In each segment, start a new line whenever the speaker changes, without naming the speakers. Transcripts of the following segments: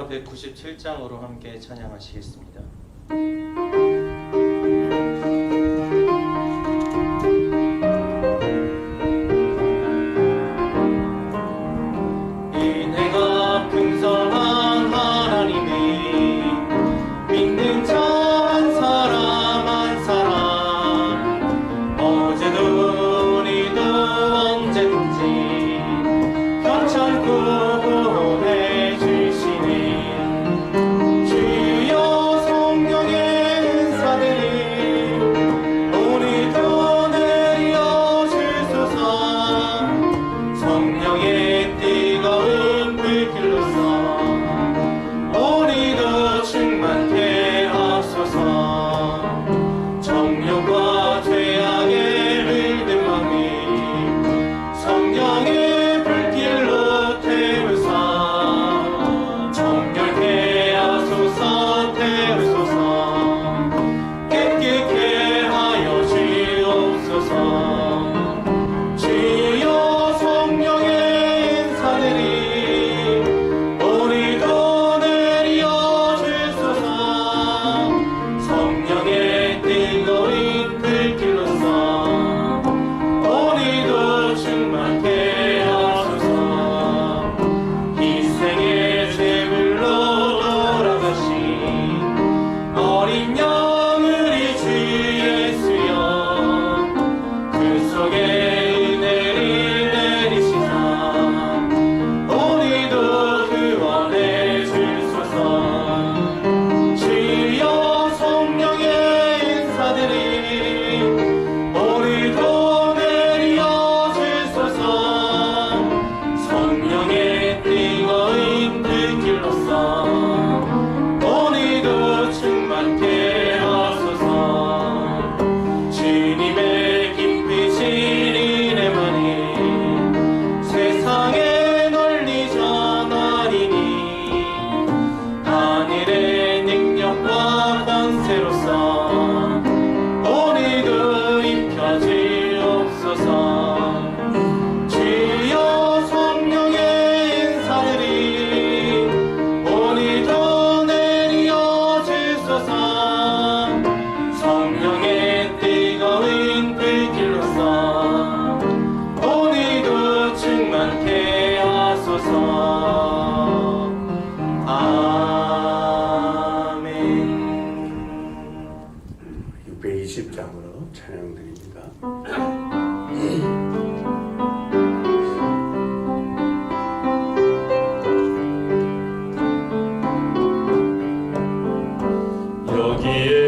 찬송가 197장으로 함께 찬양하시겠습니다. 인애가 풍성한 하나님이 믿는 자 한 사람 한 사람 어제도 오늘도 언제든지 편찮고 구원해 주시니 주여 성령의 은사들이 오늘도 내려 주소서. 성령의 뜨거운 불길로서 오늘도 충만케 하소서. 정욕과 죄악에 물든 마음이 성령의 불길로 태우사 정결케 하소서. 태우소서. 깨끗게 하여 주옵소서. 주여 성령의 인사들이 오늘도 내려 주소서. 성령의 뜨거운 불길로서 오늘도 충만케 하소서. 희생의 제물로 돌아가신 어린 양 우리 주 예수여 그 속에 은혜를 내리시사 오늘도 구원해 주소서. 주여 성령의 인사들이 오늘도 내려 주소서. 성령의 뜨거운 불길로서 오늘도 충만케 하소서. 주님의 깊으신 은혜만이 세상에 널리 전하리니 하늘의 능력과 권세로서 오늘도 입혀 주옵소서. 주여 성령의 인사들이 오늘도 내려 주소서. 성령의 뜨거운 불길로서 오늘도 충만케 하소서. 아멘.
620장으로 찬양드립니다.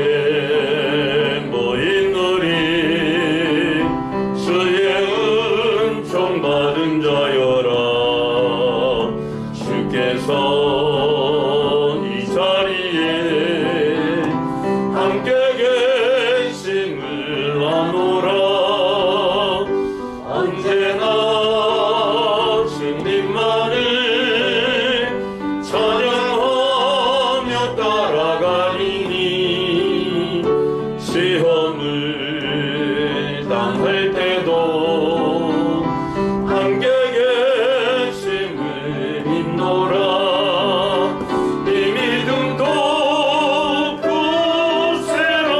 여기에 모인 우리 주의 은총 받은 자여라. 주께서 이 자리에 함께 계심을 아노라. 언제나 주님만을 찬양하며 따라가리니 시험을 당할 때도 함께 계심을 믿노라. 이 믿음도 굳세라.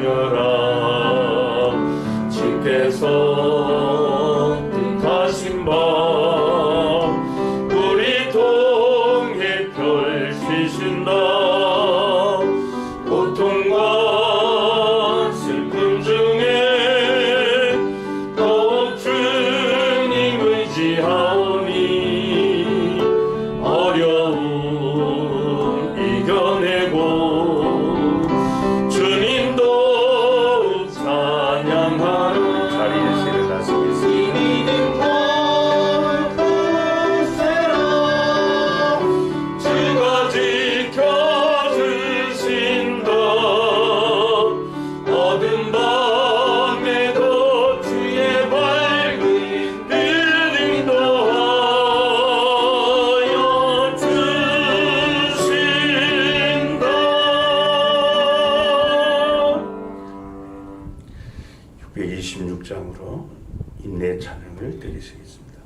하여라. 주께서 뜻하신 바 우리 통해 펼치신다. 고통과 슬픔 중에 더욱 주님 의지하오니 어려움 이겨내고 주님도 찬양하라.
자리에서 일어나시겠습니다.
믿음 펄펄세라.
주가 지켜주신다. 어둠 밤에도 주의 밝은 빛 인도하여 주신다.
626장으로 인내 찬양을 드리시겠습니다.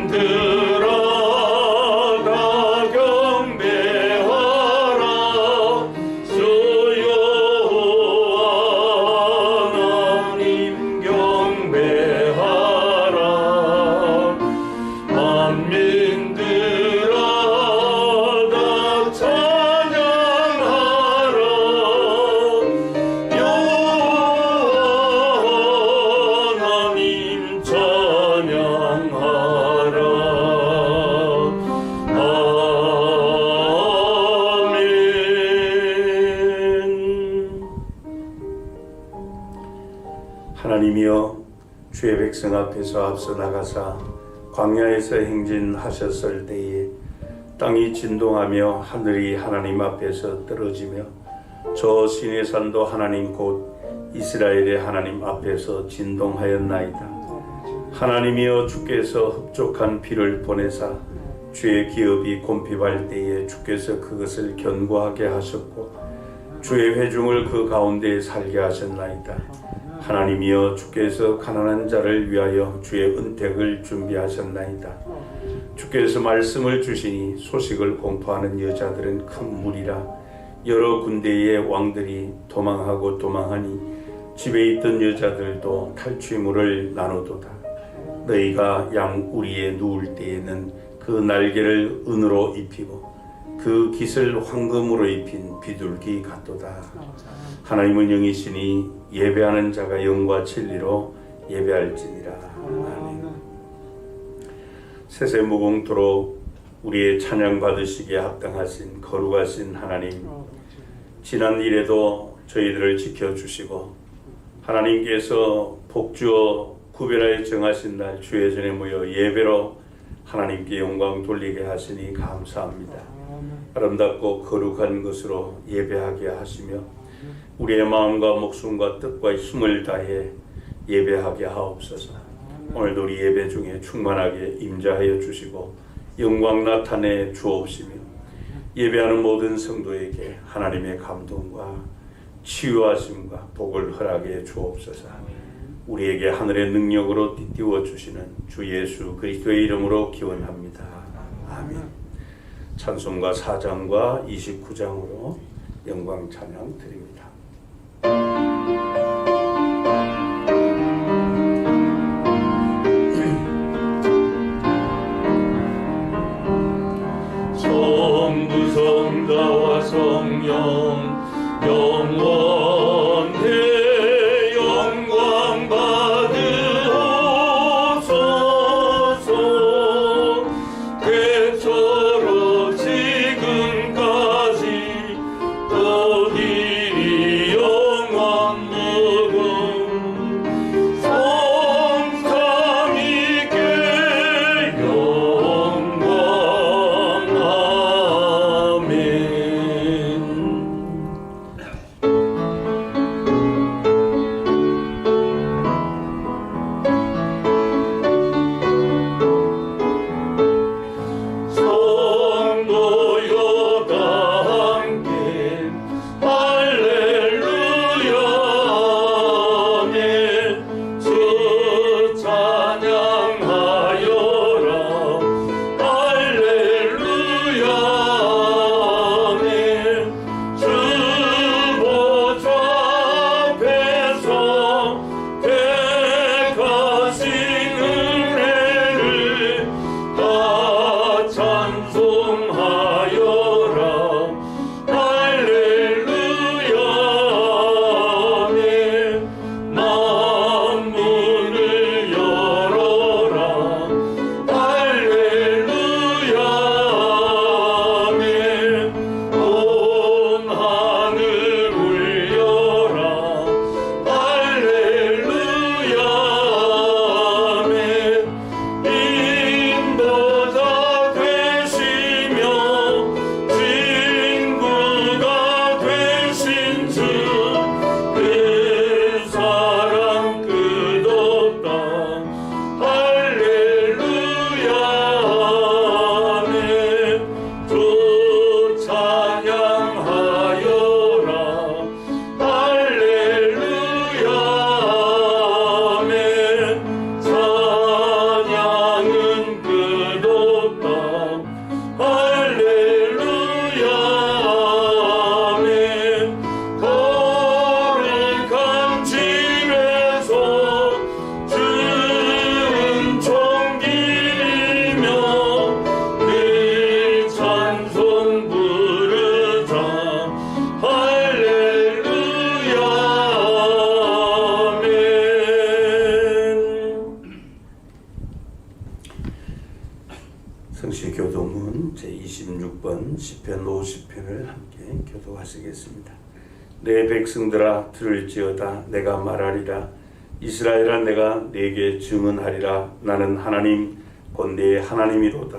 만민들아 다 경배하라. 주여 하나님 경배하라. 만민들아 다 찬양하라. 여호와 하나님 찬양하라. 아멘.
하나님이여 주의 백성 앞에서 앞서 나가사 광야에서 행진하셨을 때에 땅이 진동하며 하늘이 하나님 앞에서 떨어지며 저 시내산도 하나님 곧 이스라엘의 하나님 앞에서 진동하였나이다. 하나님이여 주께서 흡족한 비를 보내사 주의 기업이 곤핍할 때에 주께서 그것을 견고하게 하셨고 주의 회중을 그 가운데에 살게 하셨나이다. 하나님이여 주께서 가난한 자를 위하여 주의 은택을 준비하셨나이다. 주께서 말씀을 주시니 소식을 공포하는 여자들은 큰 무리라. 여러 군대의 왕들이 도망하고 도망하니 집에 있던 여자들도 탈취물을 나누도다. 너희가 양우리에 누울 때에는 그 날개를 은으로 입히고 그 깃을 황금으로 입힌 비둘기 같도다. 하나님은 영이시니 예배하는 자가 영과 진리로 예배할지니라. 아멘. 세세무공토록 우리의 찬양 받으시기에 합당하신 거룩하신 하나님, 지난 일에도 저희들을 지켜주시고 하나님께서 복주어 구별하여 정하신 날 주의 전에 모여 예배로 하나님께 영광 돌리게 하시니 감사합니다. 아름답고 거룩한 것으로 예배하게 하시며 우리의 마음과 목숨과 뜻과 힘을 다해 예배하게 하옵소서. 오늘도 우리 예배 중에 충만하게 임재하여 주시고 영광 나타내 주옵시며 예배하는 모든 성도에게 하나님의 감동과 치유하심과 복을 허락해 주옵소서. 우리에게 하늘의 능력으로 띠띠워 주시는 주 예수 그리스도의 이름으로 기원합니다. 아멘. 찬송가 4장과 29장으로 영광 찬양 드립니다.
성부 성자와 성령 영원해 영광 받으옵소서. 태초로 지금까지 또 이리
성시교도문 제26번 시편 50편을 함께 교도하시겠습니다. 내 백성들아 들을지어다. 내가 말하리라. 이스라엘아 내가 네게 증언하리라. 나는 하나님 곧 네 하나님이로다.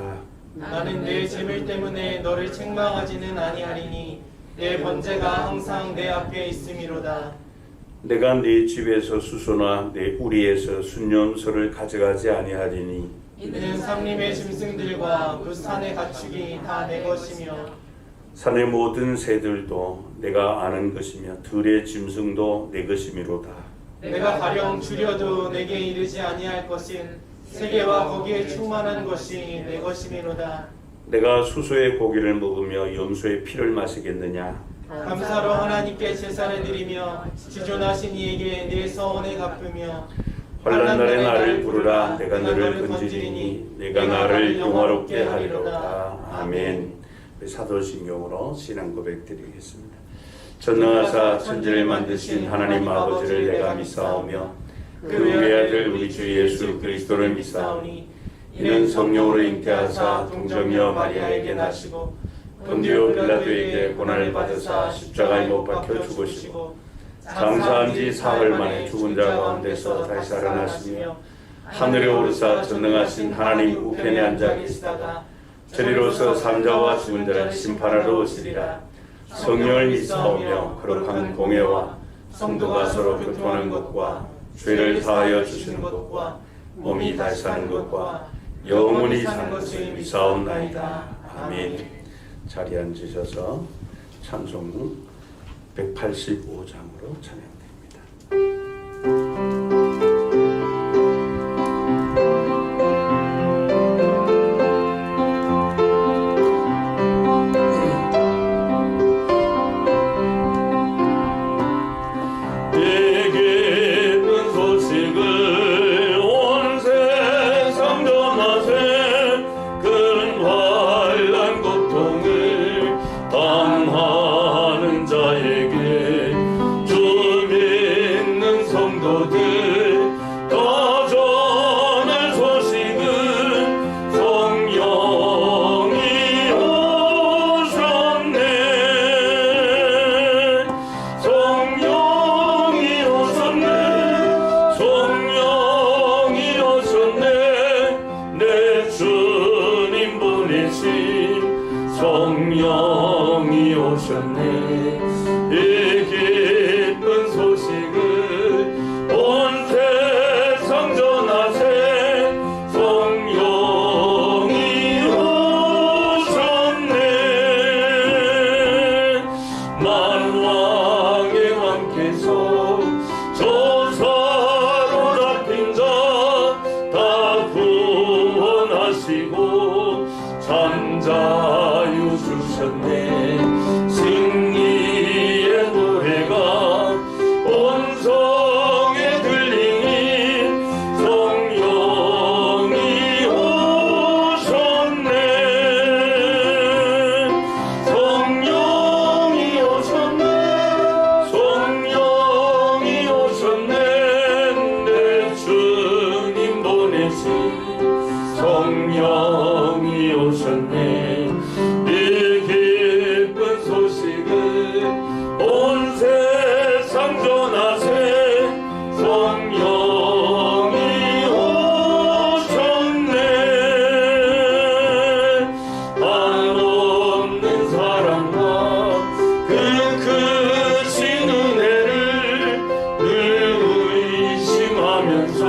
나는 내 재물 때문에 너를 책망하지는 아니하리니 내 번제가 항상 내 앞에 있음이로다.
내가 네 집에서 수소나 내 우리에서 순념소를 가져가지 아니하리니
이는 삼림의 짐승들과 그 산의 가축이 다 내 것이며
산의 모든 새들도 내가 아는 것이며 들의 짐승도 내 것이미로다.
내가 가령 줄여도 내게 이르지 아니할 것인 세계와 거기에 충만한 것이 내 것이미로다.
내가 수소의 고기를 먹으며 염소의 피를 마시겠느냐?
감사로 하나님께 제사를 드리며 지존하신 이에게 내 서원을 갚으며
환난 날에 나를 부르라. 내가 너를 건지리니 내가 나를 영화롭게 하리로다. 아멘. 사도신경으로 신앙 고백 드리겠습니다. 전능하사 천지를 만드신 하나님 아버지를 내가 믿사오며 그 외아들 우리 주 예수 그리스도를 믿사오니 이는 성령으로 잉태하사 동정녀 마리아에게 나시고 본디오 빌라도에게 고난을 받으사 십자가에 못 박혀 죽으시고 장사한 지 사흘 만에 죽은 자 가운데서 다시 살아나시며 하늘에 오르사 전능하신 하나님 우편에 앉아 계시다가 저리로서 산자와 죽은 자를 심판하러 오시리라. 성령을 믿사오며 거룩한 공회와 성도가 서로 교통하는 것과 죄를 사하여 주시는 것과 몸이 다시 사는 것과 영원히 사는 것을 믿사옵나이다. 아멘. 자리에 앉으셔서 찬송 185장으로 찬양됩니다.
성령이 오셨네. 이 기쁜 소식을 온 세상 전하세. 성령이 오셨네. 만왕의 왕께서 저사로 잡힌 자 다 구원하시고 잠자유 주셨네. 승리의 노래가 온 성에 들리니 성령이 오셨네. 성령이 오셨네. 성령이 오셨네. 내 주님 보내신 성령이 오셨네. 이 기쁜 소식을 온 세상 전하세. 성령이 오셨네. 한없는 사랑과 그 크신 은혜를 늘 의심하면서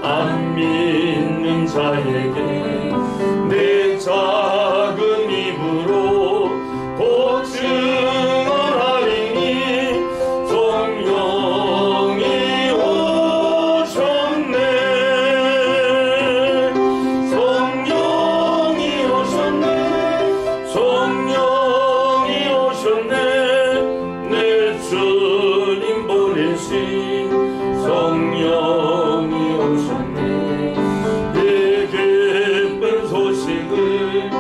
안 믿는 자에게 내 작은 입으로 보증하리니 성령이 오셨네. 성령이 오셨네. 성령이 오셨네. 내 주님 보내신 성령이 오셨네. 이 기쁜 소식을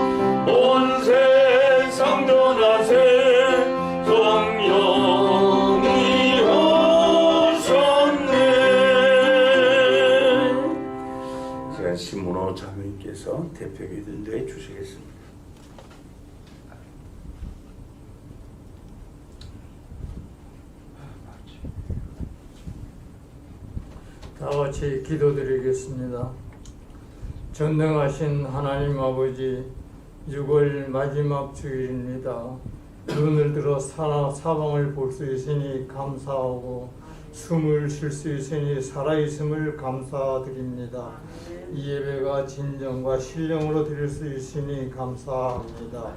이만호 장로님께서 대표기도 인도해 주시겠습니다.
다 같이 기도드리겠습니다. 전능하신 하나님 아버지, 6월 마지막 주일입니다. 눈을 들어 사방을 볼 수 있으니 감사하고 숨을 쉴 수 있으니 살아있음을 감사드립니다. 이 예배가 진정과 신령으로 드릴 수 있으니 감사합니다.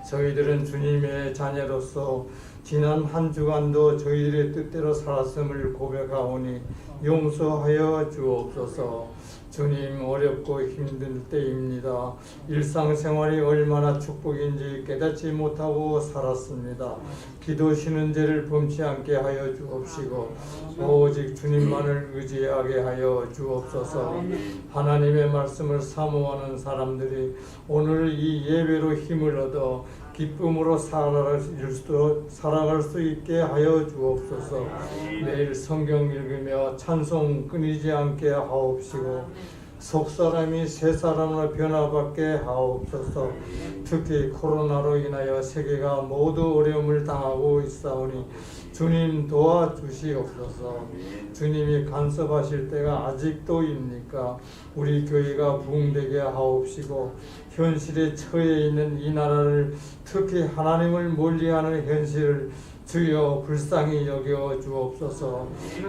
저희들은 주님의 자녀로서 지난 한 주간도 저희들의 뜻대로 살았음을 고백하오니 용서하여 주옵소서. 주님, 어렵고 힘들 때입니다. 일상생활이 얼마나 축복인지 깨닫지 못하고 살았습니다. 기도 쉬는 죄를 범치 않게 하여 주옵시고 오직 주님만을 의지하게 하여 주옵소서. 하나님의 말씀을 사모하는 사람들이 오늘 이 예배로 힘을 얻어 기쁨으로 살아갈 수 있게 하여 주옵소서. 매일 성경 읽으며 찬송 끊이지 않게 하옵시고 속사람이 새사람으로 변화받게 하옵소서. 특히 코로나로 인하여 세계가 모두 어려움을 당하고 있사오니 주님 도와주시옵소서. 주님이 간섭하실 때가 아직도입니까? 우리 교회가 부흥되게 하옵시고 현실에 처해 있는 이 나라를, 특히 하나님을 멀리하는 현실을 주여 불쌍히 여겨 주옵소서.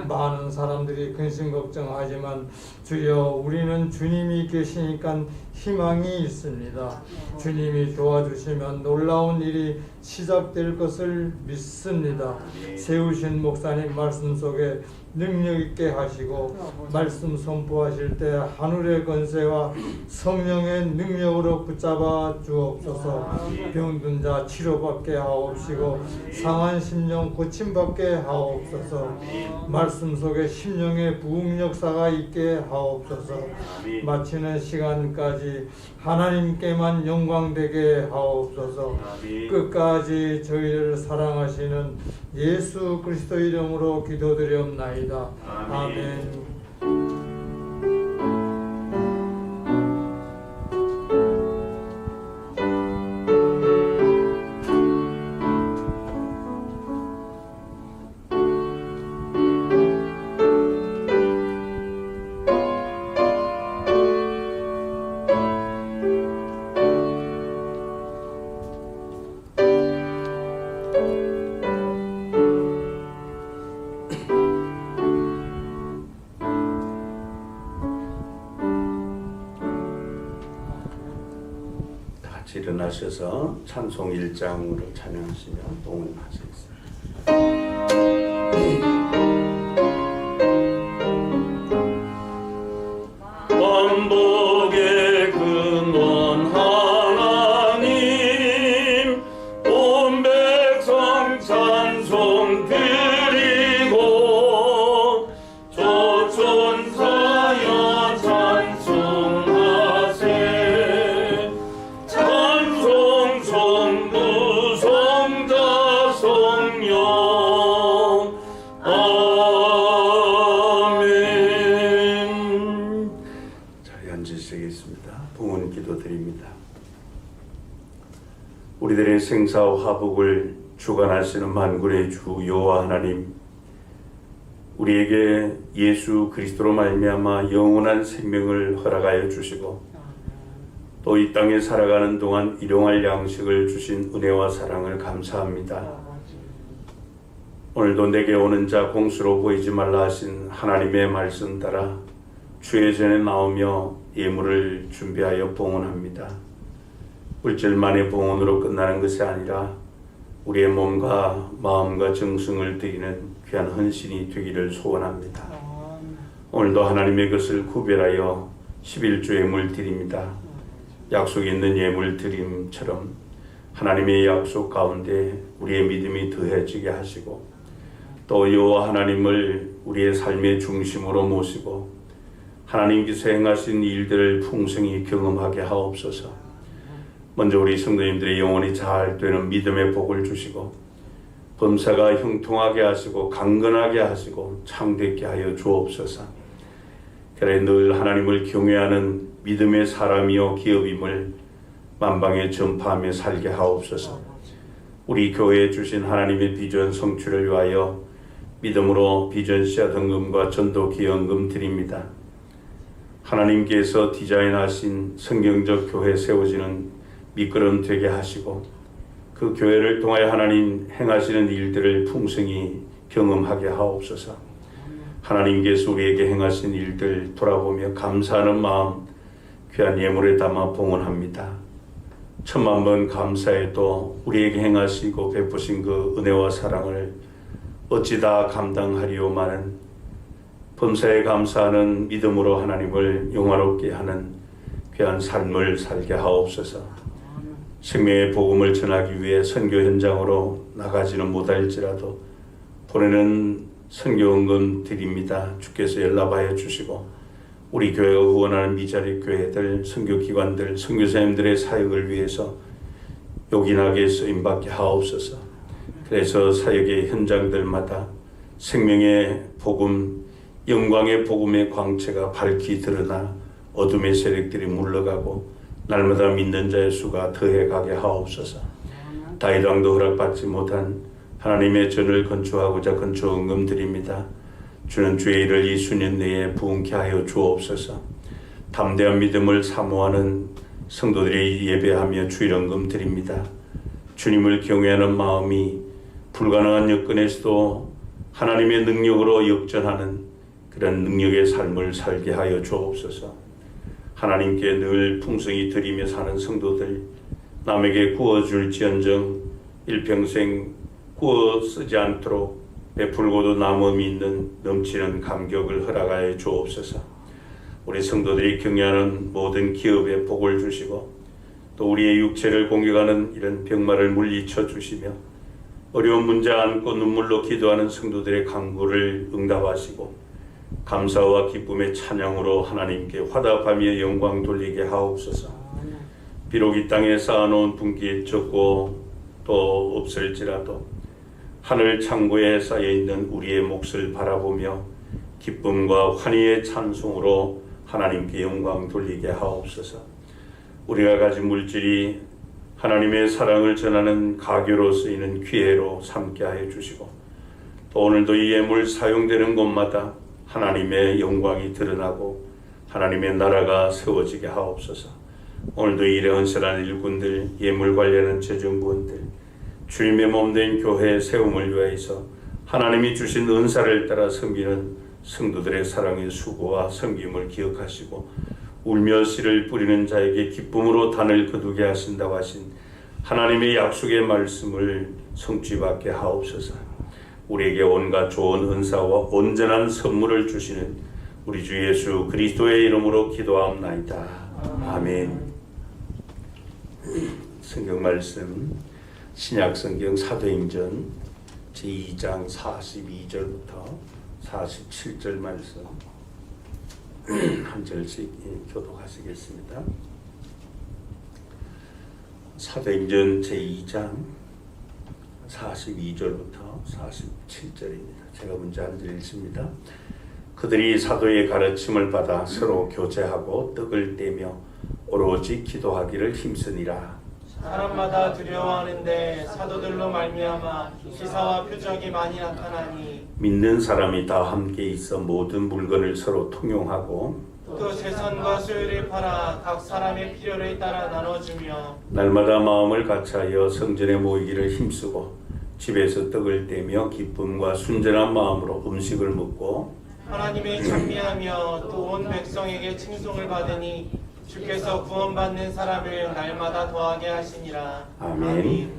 많은 사람들이 근심 걱정하지만 주여 우리는 주님이 계시니까 희망이 있습니다. 주님이 도와주시면 놀라운 일이 시작될 것을 믿습니다. 세우신 목사님 말씀 속에 능력 있게 하시고 말씀 선포하실 때 하늘의 권세와 성령의 능력으로 붙잡아 주옵소서. 병든 자 치료받게 하옵시고 상한 심령 고침받게 하옵소서. 말씀 속에 심령의 부흥 역사가 있게 하옵소서. 마치는 시간까지 하나님께만 영광되게 하옵소서. 끝까지 저희를 사랑하시는 예수 그리스도 이름으로 기도드리옵나이다. 아멘.
일어나셔서 찬송 1장으로 찬양하시며 동원하시겠습니다.
만복의 근원 하나님, 온 백성 찬송 드리고 조천사여 찬송하세. 찬송 성부 성자 성령 아멘.
자리에 앉으시겠습니다. 봉헌 기도드립니다. 우리들의 생사와 화복을 주관하시는 만군의 주 여호와 하나님, 우리에게 예수 그리스도로 말미암아 영원한 생명을 허락하여 주시고 또 이 땅에 살아가는 동안 일용할 양식을 주신 은혜와 사랑을 감사합니다. 오늘도 내게 오는 자 공수로 보이지 말라 하신 하나님의 말씀 따라 주의 전에 나오며 예물을 준비하여 봉헌합니다. 물질만의 봉헌으로 끝나는 것이 아니라 우리의 몸과 마음과 정성을 드리는 귀한 헌신이 되기를 소원합니다. 오늘도 하나님의 것을 구별하여 11조 예물 드립니다. 약속 있는 예물 드림처럼 하나님의 약속 가운데 우리의 믿음이 더해지게 하시고 또 여호와 하나님을 우리의 삶의 중심으로 모시고 하나님께서 행하신 일들을 풍성히 경험하게 하옵소서. 먼저 우리 성도님들의 영혼이 잘 되는 믿음의 복을 주시고 범사가 형통하게 하시고 강건하게 하시고 창대케 하여 주옵소서. 그래 늘 하나님을 경외하는 믿음의 사람이요 기업임을 만방에 전파하며 살게 하옵소서. 우리 교회에 주신 하나님의 비전 성취를 위하여 믿음으로 비전 씨앗 헌금과 전도 기여헌금 드립니다. 하나님께서 디자인하신 성경적 교회 세워지는 밑거름 되게 하시고 그 교회를 통하여 하나님 행하시는 일들을 풍성히 경험하게 하옵소서. 하나님께서 우리에게 행하신 일들 돌아보며 감사하는 마음 귀한 예물에 담아 봉헌합니다. 천만 번 감사해도 우리에게 행하시고 베푸신 그 은혜와 사랑을 어찌 다 감당하리오마는 범사에 감사하는 믿음으로 하나님을 영화롭게 하는 귀한 삶을 살게 하옵소서. 생명의 복음을 전하기 위해 선교 현장으로 나가지는 못할지라도 보내는 선교헌금 드립니다. 주께서 연락하여 주시고 우리 교회가 후원하는 미자립 교회들, 선교기관들, 선교사님들의 사역을 위해서 요긴하게 쓰임받게 하옵소서. 그래서 사역의 현장들마다 생명의 복음, 영광의 복음의 광채가 밝히 드러나 어둠의 세력들이 물러가고 날마다 믿는 자의 수가 더해가게 하옵소서. 다윗 왕도 허락받지 못한 하나님의 전을 건축하고자 건축헌금 드립니다. 주는 주의 일을 이 수년 내에 부흥케 하여 주옵소서. 담대한 믿음을 사모하는 성도들이 예배하며 주일헌금 드립니다. 주님을 경외하는 마음이 불가능한 여건에서도 하나님의 능력으로 역전하는 그런 능력의 삶을 살게 하여 주옵소서. 하나님께 늘 풍성히 드리며 사는 성도들, 남에게 구워줄지언정 일평생 구워 쓰지 않도록 베풀고도 남음이 있는 넘치는 감격을 허락하여 주옵소서. 우리 성도들이 경외하는 모든 기업에 복을 주시고 또 우리의 육체를 공격하는 이런 병마를 물리쳐 주시며 어려운 문제 안고 눈물로 기도하는 성도들의 간구를 응답하시고 감사와 기쁨의 찬양으로 하나님께 화답하며 영광 돌리게 하옵소서. 비록 이 땅에 쌓아놓은 분깃 적고 또 없을지라도 하늘 창고에 쌓여있는 우리의 몫을 바라보며 기쁨과 환희의 찬송으로 하나님께 영광 돌리게 하옵소서. 우리가 가진 물질이 하나님의 사랑을 전하는 가교로 쓰이는 기회로 삼게 하여 주시고 또 오늘도 이 예물 사용되는 곳마다 하나님의 영광이 드러나고 하나님의 나라가 세워지게 하옵소서. 오늘도 일에 헌신하는 일꾼들, 예물 관리하는 재정부원들, 주님의 몸된 교회의 세움을 위하여서 하나님이 주신 은사를 따라 섬기는 성도들의 사랑의 수고와 섬김을 기억하시고 울며 씨를 뿌리는 자에게 기쁨으로 단을 거두게 하신다고 하신 하나님의 약속의 말씀을 성취받게 하옵소서. 우리에게 온갖 좋은 은사와 온전한 선물을 주시는 우리 주 예수 그리스도의 이름으로 기도하옵나이다. 아멘. 성경 말씀 신약성경 사도행전 제2장 42절부터 47절 말씀 한 절씩 교독하시겠습니다. 사도행전 제2장 42절부터 47절입니다. 제가 먼저 한 절 읽습니다. 그들이 사도의 가르침을 받아 서로 교제하고 떡을 떼며 오로지 기도하기를 힘쓰니라.
사람마다 두려워하는데 사도들로 말미암아 기사와 표적이 많이 나타나니
믿는 사람이 다 함께 있어 모든 물건을 서로 통용하고
또 재산과 소유를 팔아 각 사람의 필요를 따라 나눠주며
날마다 마음을 같이하여 성전에 모이기를 힘쓰고 집에서 떡을 떼며 기쁨과 순전한 마음으로 음식을 먹고
하나님을 찬미하며 또 온 백성에게 칭송을 받으니 주께서 구원받는 사람을 날마다 더하게 하시니라.
아멘.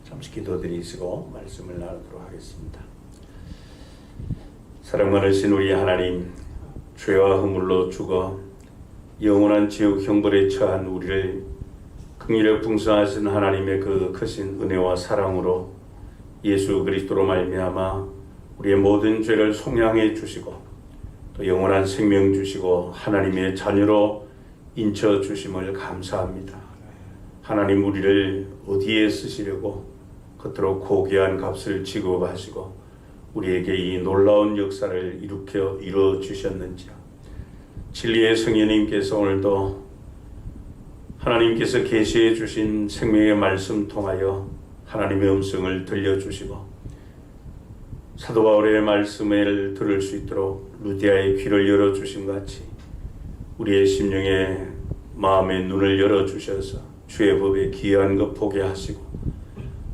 잠시 기도드리시고 말씀을 나누도록 하겠습니다. 사랑 많으신 우리 하나님, 죄와 허물로 죽어 영원한 지옥 형벌에 처한 우리를 긍휼에 풍성하신 하나님의 그 크신 은혜와 사랑으로 예수 그리스도로 말미암아 우리의 모든 죄를 속량해 주시고 또 영원한 생명 주시고 하나님의 자녀로 인쳐 주심을 감사합니다. 하나님 우리를 어디에 쓰시려고 그토록 고귀한 값을 지급하시고 우리에게 이 놀라운 역사를 이루어 주셨는지요. 진리의 성령님께서 오늘도 하나님께서 계시해 주신 생명의 말씀 통하여 하나님의 음성을 들려주시고 사도 바울의 말씀을 들을 수 있도록 루디아의 귀를 열어주신 것 같이 우리의 심령의 마음의 눈을 열어주셔서 주의 법에 귀한 것 보게 하시고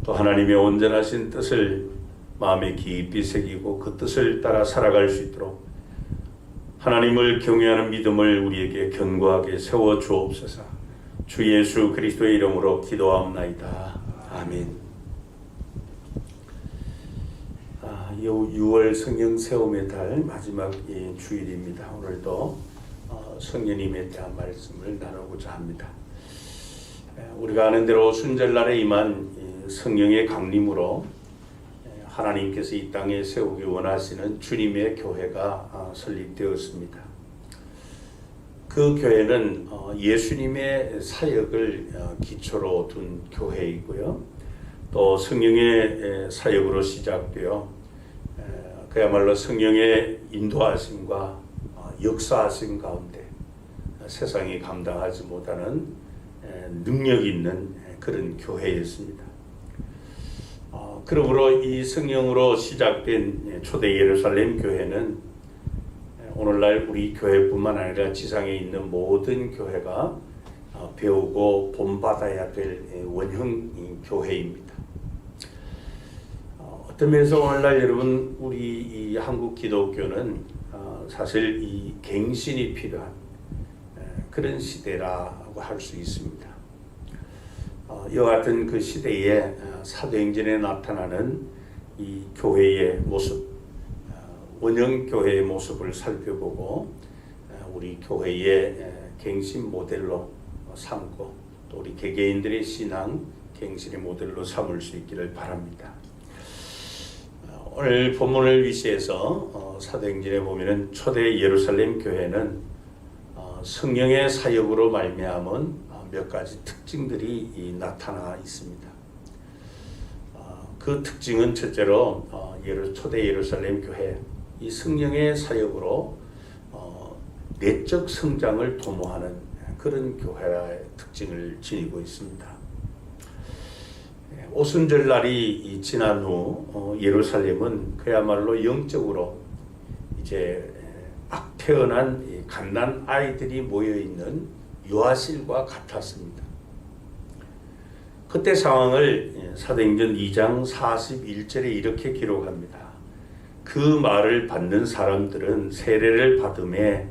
또 하나님의 온전하신 뜻을 마음에 깊이 새기고 그 뜻을 따라 살아갈 수 있도록 하나님을 경외하는 믿음을 우리에게 견고하게 세워 주옵소서. 주 예수 그리스도의 이름으로 기도하옵나이다. 아멘. 6월 성령 세움의 달 마지막 주일입니다. 오늘도 성령님에 대한 말씀을 나누고자 합니다. 우리가 아는 대로 순절날에 임한 성령의 강림으로 하나님께서 이 땅에 세우기 원하시는 주님의 교회가 설립되었습니다. 그 교회는 예수님의 사역을 기초로 둔 교회이고요. 또 성령의 사역으로 시작되어 그야말로 성령의 인도하심과 역사하심 가운데 세상이 감당하지 못하는 능력 있는 그런 교회였습니다. 그러므로 이 성령으로 시작된 초대 예루살렘 교회는 오늘날 우리 교회뿐만 아니라 지상에 있는 모든 교회가 배우고 본받아야 될 원형 교회입니다. 어떤 면에서 오늘날 여러분 우리 이 한국 기독교는 사실 이 갱신이 필요한 그런 시대라고 할 수 있습니다. 이와 같은 그 시대에 사도행전에 나타나는 이 교회의 모습, 원형 교회의 모습을 살펴보고 우리 교회의 갱신 모델로 삼고 또 우리 개개인들의 신앙 갱신의 모델로 삼을 수 있기를 바랍니다. 오늘 본문을 위시해서 사도행전에 보면은 초대 예루살렘 교회는 성령의 사역으로 말미암은 몇 가지 특징들이 나타나 있습니다. 그 특징은 첫째로 초대 예루살렘 교회 이 성령의 사역으로 내적 성장을 도모하는 그런 교회의 특징을 지니고 있습니다. 오순절날이 지난 후 예루살렘은 그야말로 영적으로 이제 막 태어난 갓난 아이들이 모여 있는 유아실과 같았습니다. 그때 상황을 사도행전 2장 41절에 이렇게 기록합니다. 그 말을 받는 사람들은 세례를 받음에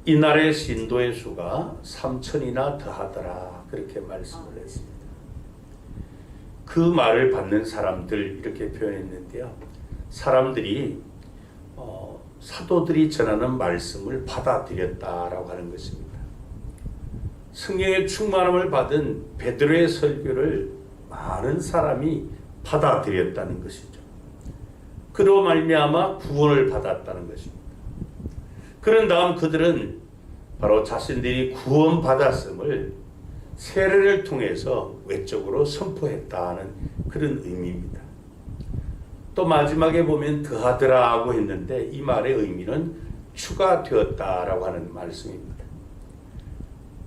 이날의 신도의 수가 3,000이나 더하더라. 그렇게 말씀을 했습니다. 그 말을 받는 사람들 이렇게 표현했는데요. 사람들이 사도들이 전하는 말씀을 받아들였다라고 하는 것입니다. 성령의 충만함을 받은 베드로의 설교를 많은 사람이 받아들였다는 것이죠. 그로 말미암아 구원을 받았다는 것입니다. 그런 다음 그들은 바로 자신들이 구원받았음을 세례를 통해서 외적으로 선포했다는 그런 의미입니다. 또 마지막에 보면 더하더라고 했는데 이 말의 의미는 추가되었다라고 하는 말씀입니다.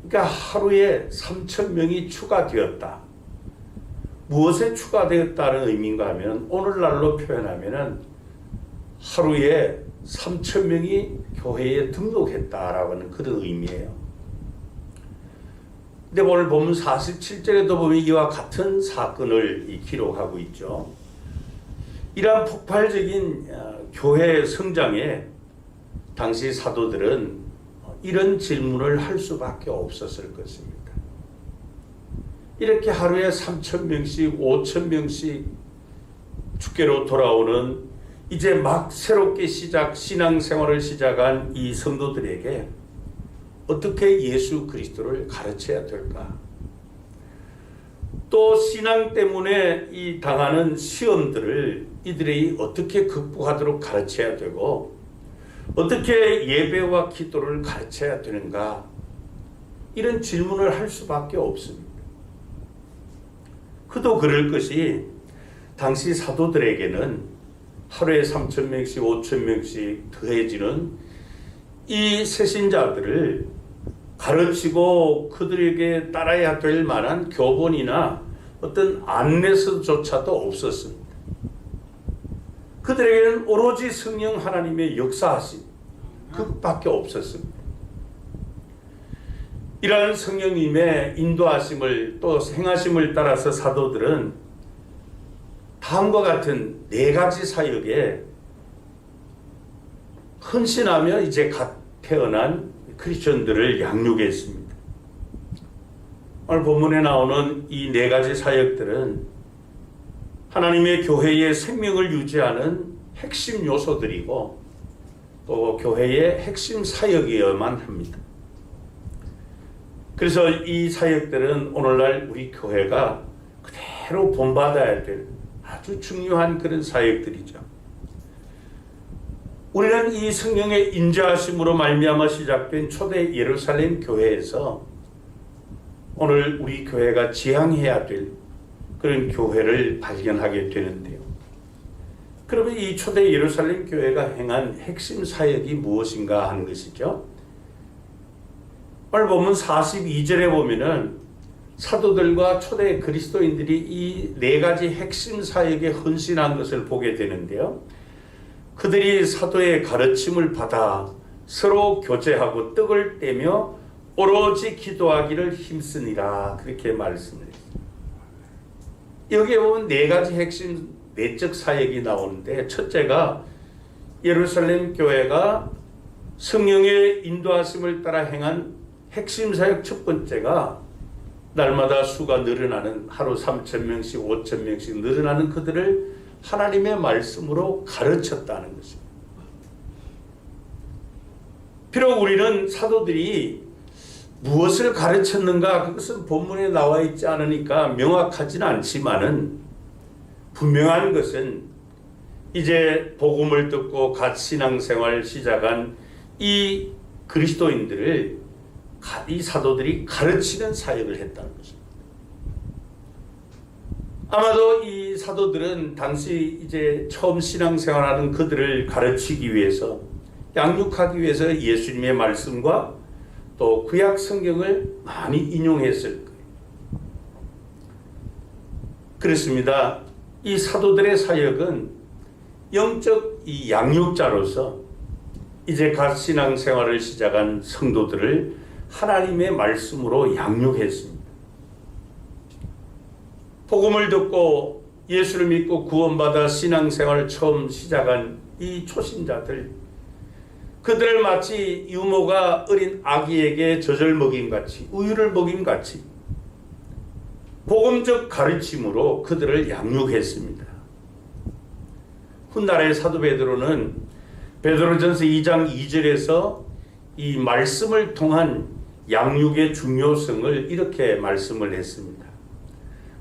그러니까 하루에 3,000명이 추가되었다. 무엇에 추가되었다는 의미인가 하면 오늘날로 표현하면 하루에 3,000명이 교회에 등록했다라고 하는 그런 의미예요. 근데 오늘 보면 47절에도 보면 이와 같은 사건을 기록하고 있죠. 이러한 폭발적인 교회 성장에 당시 사도들은 이런 질문을 할 수밖에 없었을 것입니다. 이렇게 하루에 3,000명씩 5,000명씩 주께로 돌아오는 이제 막 새롭게 신앙생활을 시작한 이 성도들에게 어떻게 예수 그리스도를 가르쳐야 될까? 또 신앙 때문에 이 당하는 시험들을 이들이 어떻게 극복하도록 가르쳐야 되고 어떻게 예배와 기도를 가르쳐야 되는가? 이런 질문을 할 수밖에 없습니다. 그도 그럴 것이 당시 사도들에게는 하루에 3,000명씩 5,000명씩 더해지는 이 새신자들을 가르치고 그들에게 따라야 될 만한 교본이나 어떤 안내서조차도 없었습니다. 그들에게는 오로지 성령 하나님의 역사하심 그밖에 없었습니다. 이러한 성령님의 인도하심을 또 행하심을 따라서 사도들은 다음과 같은 4가지 사역에 헌신하며 이제 갓 태어난 크리스천들을 양육했습니다. 오늘 본문에 나오는 이 4가지 사역들은 하나님의 교회의 생명을 유지하는 핵심 요소들이고 또 교회의 핵심 사역이어야만 합니다. 그래서 이 사역들은 오늘날 우리 교회가 그대로 본받아야 될 아주 중요한 그런 사역들이죠. 우리는 이 성령의 인자하심으로 말미암아 시작된 초대 예루살렘 교회에서 오늘 우리 교회가 지향해야 될 그런 교회를 발견하게 되는데요. 그러면 이 초대 예루살렘 교회가 행한 핵심 사역이 무엇인가 하는 것이죠. 오늘 보면 42절에 보면은 사도들과 초대 그리스도인들이 이 4가지 핵심 사역에 헌신한 것을 보게 되는데요. 그들이 사도의 가르침을 받아 서로 교제하고 떡을 떼며 오로지 기도하기를 힘쓰니라 그렇게 말씀을 했습니다. 여기에 보면 4가지 핵심 내적 사역이 나오는데 첫째가 예루살렘 교회가 성령의 인도하심을 따라 행한 핵심 사역 첫 번째가 날마다 수가 늘어나는 하루 3,000명씩 5,000명씩 늘어나는 그들을 하나님의 말씀으로 가르쳤다는 것입니다. 비록 우리는 사도들이 무엇을 가르쳤는가 그것은 본문에 나와 있지 않으니까 명확하지는 않지만은 분명한 것은 이제 복음을 듣고 갓 신앙생활 시작한 이 그리스도인들을 이 사도들이 가르치는 사역을 했다는 것입니다. 아마도 이 사도들은 당시 이제 처음 신앙생활하는 그들을 가르치기 위해서 양육하기 위해서 예수님의 말씀과 또 구약 성경을 많이 인용했을 거예요. 그렇습니다. 이 사도들의 사역은 영적 이 양육자로서 이제 갓 신앙생활을 시작한 성도들을 하나님의 말씀으로 양육했습니다. 복음을 듣고 예수를 믿고 구원받아 신앙생활을 처음 시작한 이 초신자들, 그들을 마치 유모가 어린 아기에게 젖을 먹임같이 우유를 먹임같이 복음적 가르침으로 그들을 양육했습니다. 훗날에 사도 베드로는 베드로전서 2장 2절에서 이 말씀을 통한 양육의 중요성을 이렇게 말씀을 했습니다.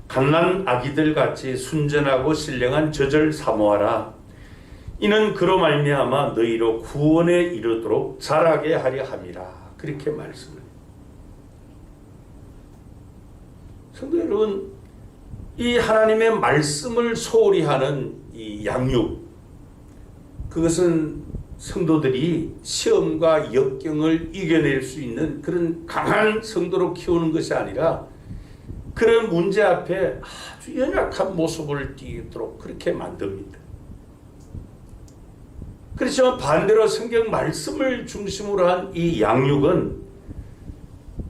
갓난 아기들 같이 순전하고 신령한 젖을 사모하라. 이는 그로 말미암아 너희로 구원에 이르도록 자라게 하려 함이라. 그렇게 말씀을. 성도 여러분, 이 하나님의 말씀을 소홀히 하는 이 양육, 그것은 성도들이 시험과 역경을 이겨낼 수 있는 그런 강한 성도로 키우는 것이 아니라 그런 문제 앞에 아주 연약한 모습을 띠도록 그렇게 만듭니다. 그렇지만 반대로 성경 말씀을 중심으로 한 이 양육은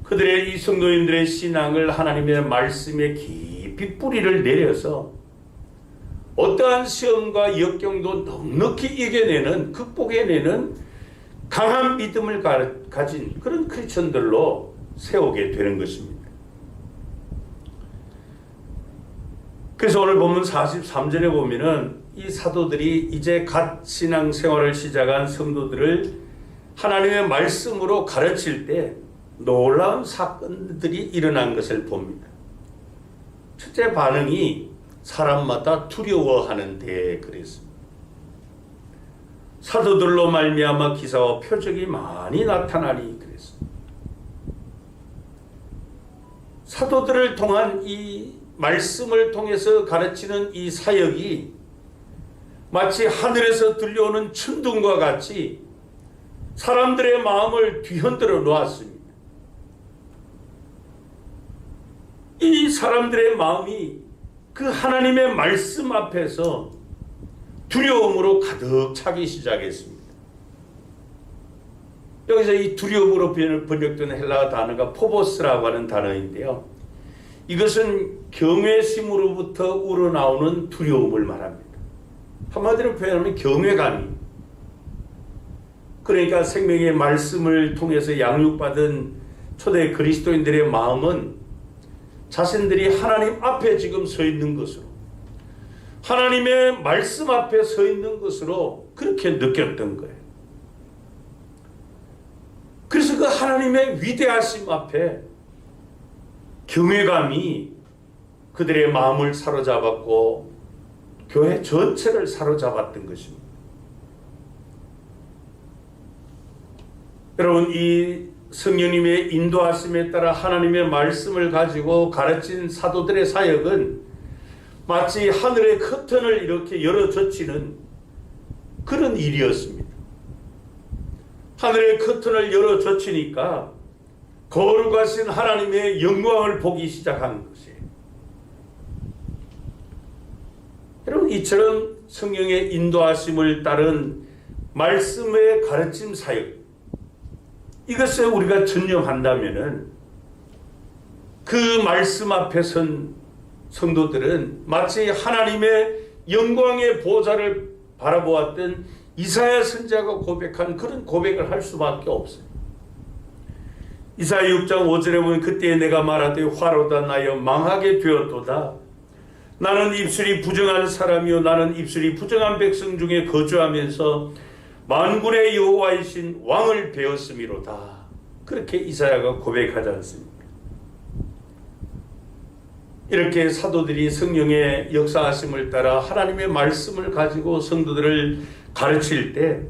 그들의 이 성도인들의 신앙을 하나님의 말씀에 깊이 뿌리를 내려서 어떠한 시험과 역경도 넉넉히 이겨내는, 극복해내는 강한 믿음을 가진 그런 크리스천들로 세우게 되는 것입니다. 그래서 오늘 본문 43절에 보면은 이 사도들이 이제 갓 신앙생활을 시작한 성도들을 하나님의 말씀으로 가르칠 때 놀라운 사건들이 일어난 것을 봅니다. 첫째 반응이 사람마다 두려워하는데 그랬습니다. 사도들로 말미암아 기사와 표적이 많이 나타나니 그랬습니다. 사도들을 통한 이 말씀을 통해서 가르치는 이 사역이 마치 하늘에서 들려오는 천둥과 같이 사람들의 마음을 뒤흔들어 놓았습니다. 이 사람들의 마음이 그 하나님의 말씀 앞에서 두려움으로 가득 차기 시작했습니다. 여기서 이 두려움으로 번역된 헬라어 단어가 포보스라고 하는 단어인데요. 이것은 경외심으로부터 우러나오는 두려움을 말합니다. 한마디로 표현하면 경외감이. 그러니까 생명의 말씀을 통해서 양육받은 초대 그리스도인들의 마음은 자신들이 하나님 앞에 지금 서 있는 것으로, 하나님의 말씀 앞에 서 있는 것으로 그렇게 느꼈던 거예요. 그래서 그 하나님의 위대하심 앞에 경외감이 그들의 마음을 사로잡았고 교회 전체를 사로잡았던 것입니다. 여러분, 이 성령님의 인도하심에 따라 하나님의 말씀을 가지고 가르친 사도들의 사역은 마치 하늘의 커튼을 이렇게 열어젖히는 그런 일이었습니다. 하늘의 커튼을 열어젖히니까 거룩하신 하나님의 영광을 보기 시작한 것이에요. 여러분, 이처럼 성령의 인도하심을 따른 말씀의 가르침 사역, 이것에 우리가 전념한다면은 그 말씀 앞에 선 성도들은 마치 하나님의 영광의 보좌를 바라보았던 이사야 선지자가 고백한 그런 고백을 할 수밖에 없어요. 이사야 6장 5절에 보면 그때 내가 말하되 화로다 나여 망하게 되었도다. 나는 입술이 부정한 사람이요 나는 입술이 부정한 백성 중에 거주하면서 만군의 여호와이신 왕을 배웠음이로다. 그렇게 이사야가 고백하지 않습니까? 이렇게 사도들이 성령의 역사하심을 따라 하나님의 말씀을 가지고 성도들을 가르칠 때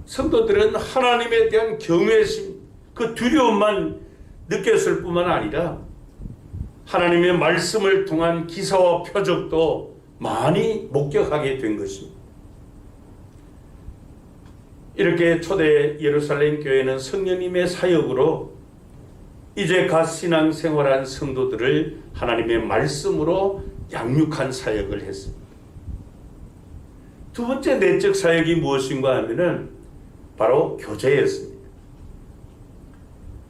성도들은 하나님에 대한 경외심, 그 두려움만 느꼈을 뿐만 아니라 하나님의 말씀을 통한 기사와 표적도 많이 목격하게 된 것입니다. 이렇게 초대 예루살렘 교회는 성령님의 사역으로 이제 갓 신앙 생활한 성도들을 하나님의 말씀으로 양육한 사역을 했습니다. 두 번째 내적 사역이 무엇인가 하면은 바로 교제였습니다.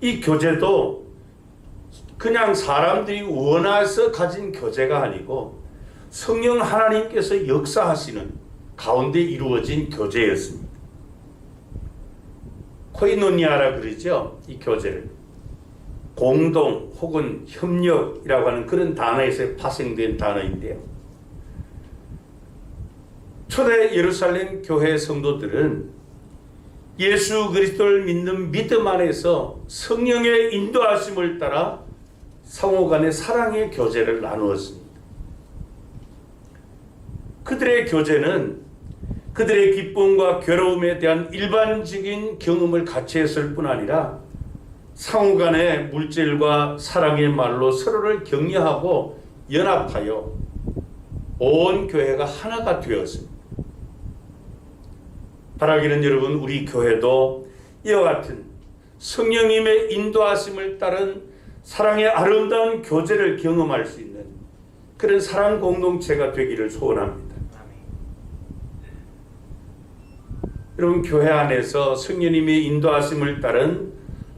이 교제도 그냥 사람들이 원해서 가진 교제가 아니고 성령 하나님께서 역사하시는 가운데 이루어진 교제였습니다. 코이노니아라 그러죠. 이 교제를 공동 혹은 협력이라고 하는 그런 단어에서 파생된 단어인데요. 초대 예루살렘 교회 성도들은 예수 그리스도를 믿는 믿음 안에서 성령의 인도하심을 따라 상호 간의 사랑의 교제를 나누었습니다. 그들의 교제는 그들의 기쁨과 괴로움에 대한 일반적인 경험을 같이 했을 뿐 아니라 상호 간의 물질과 사랑의 말로 서로를 격려하고 연합하여 온 교회가 하나가 되었습니다. 바라기는 여러분, 우리 교회도 이와 같은 성령님의 인도하심을 따른 사랑의 아름다운 교제를 경험할 수 있는 그런 사랑 공동체가 되기를 소원합니다. 여러분, 교회 안에서 성령님의 인도하심을 따른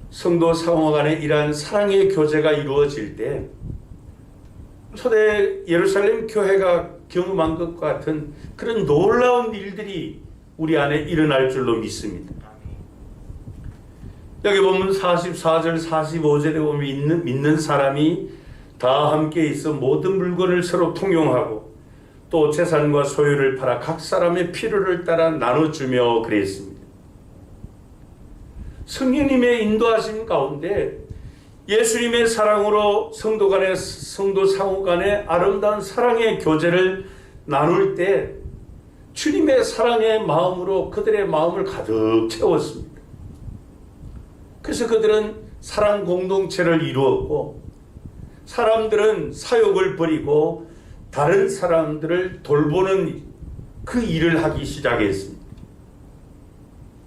성도 상호 간의 이러한 사랑의 교제가 이루어질 때 초대 예루살렘 교회가 경험한 것과 같은 그런 놀라운 일들이 우리 안에 일어날 줄로 믿습니다. 여기 보면 44절 45절에 보면 믿는 사람이 다 함께 있어 모든 물건을 서로 통용하고 또 재산과 소유를 팔아 각 사람의 필요를 따라 나눠주며 그랬습니다. 성령님의 인도하심 가운데 예수님의 사랑으로 성도 간의 성도 상호 간의 아름다운 사랑의 교제를 나눌 때 주님의 사랑의 마음으로 그들의 마음을 가득 채웠습니다. 그래서 그들은 사랑 공동체를 이루었고 사람들은 사욕을 버리고 다른 사람들을 돌보는 그 일을 하기 시작했습니다.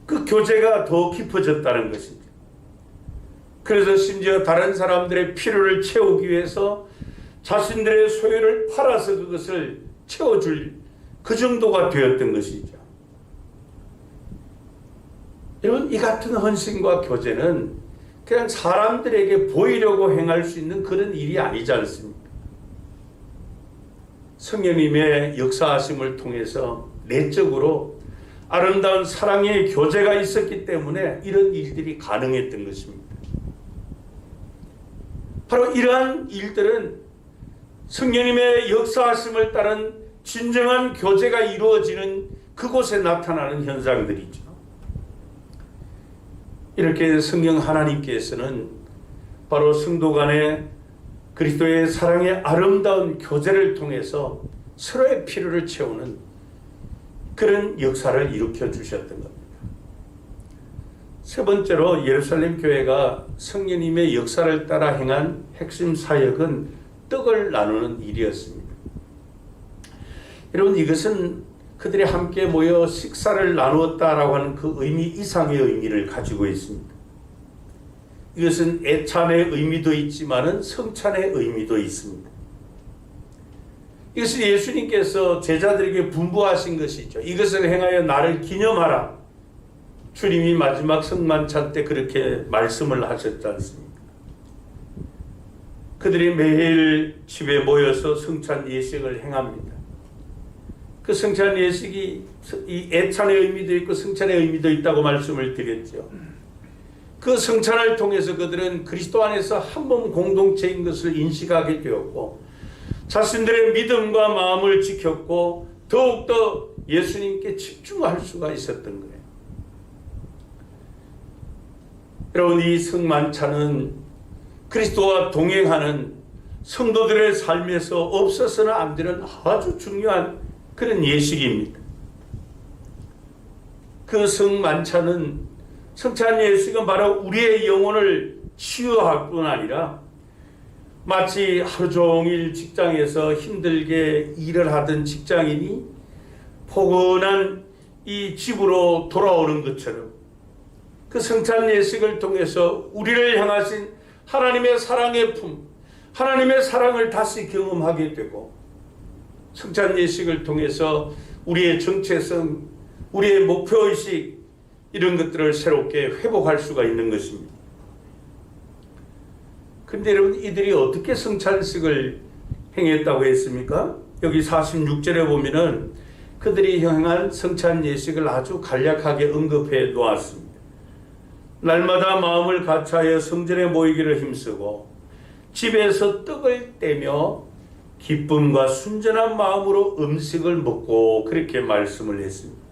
그 교제가 더 깊어졌다는 것이죠. 그래서 심지어 다른 사람들의 필요를 채우기 위해서 자신들의 소유를 팔아서 그것을 채워줄 그 정도가 되었던 것이죠. 여러분, 이 같은 헌신과 교제는 그냥 사람들에게 보이려고 행할 수 있는 그런 일이 아니지 않습니까? 성령님의 역사하심을 통해서 내적으로 아름다운 사랑의 교제가 있었기 때문에 이런 일들이 가능했던 것입니다. 바로 이러한 일들은 성령님의 역사하심을 따른 진정한 교제가 이루어지는 그곳에 나타나는 현상들이죠. 이렇게 성령 하나님께서는 바로 성도 간의 그리스도의 사랑의 아름다운 교제를 통해서 서로의 필요를 채우는 그런 역사를 일으켜 주셨던 겁니다. 세 번째로 예루살렘 교회가 성령님의 역사를 따라 행한 핵심 사역은 떡을 나누는 일이었습니다. 여러분, 이것은 그들이 함께 모여 식사를 나누었다라고 하는 그 의미 이상의 의미를 가지고 있습니다. 이것은 애찬의 의미도 있지만은 성찬의 의미도 있습니다. 이것은 예수님께서 제자들에게 분부하신 것이죠. 이것을 행하여 나를 기념하라. 주님이 마지막 성만찬 때 그렇게 말씀을 하셨지 않습니까? 그들이 매일 집에 모여서 성찬 예식을 행합니다. 그 성찬 예식이 이 애찬의 의미도 있고 성찬의 의미도 있다고 말씀을 드렸죠. 그 성찬을 통해서 그들은 그리스도 안에서 한 몸 공동체인 것을 인식하게 되었고 자신들의 믿음과 마음을 지켰고 더욱더 예수님께 집중할 수가 있었던 거예요. 여러분, 이 성만찬은 그리스도와 동행하는 성도들의 삶에서 없어서는 안 되는 아주 중요한 그런 예식입니다. 그 성만찬은 성찬 예식은 바로 우리의 영혼을 치유할 뿐 아니라 마치 하루 종일 직장에서 힘들게 일을 하던 직장인이 포근한 이 집으로 돌아오는 것처럼 그 성찬 예식을 통해서 우리를 향하신 하나님의 사랑의 품, 하나님의 사랑을 다시 경험하게 되고 성찬 예식을 통해서 우리의 정체성, 우리의 목표의식 이런 것들을 새롭게 회복할 수가 있는 것입니다. 그런데 여러분, 이들이 어떻게 성찬식을 행했다고 했습니까? 여기 46절에 보면은 그들이 행한 성찬 예식을 아주 간략하게 언급해 놓았습니다. 날마다 마음을 같이하여 성전에 모이기를 힘쓰고 집에서 떡을 떼며 기쁨과 순전한 마음으로 음식을 먹고 그렇게 말씀을 했습니다.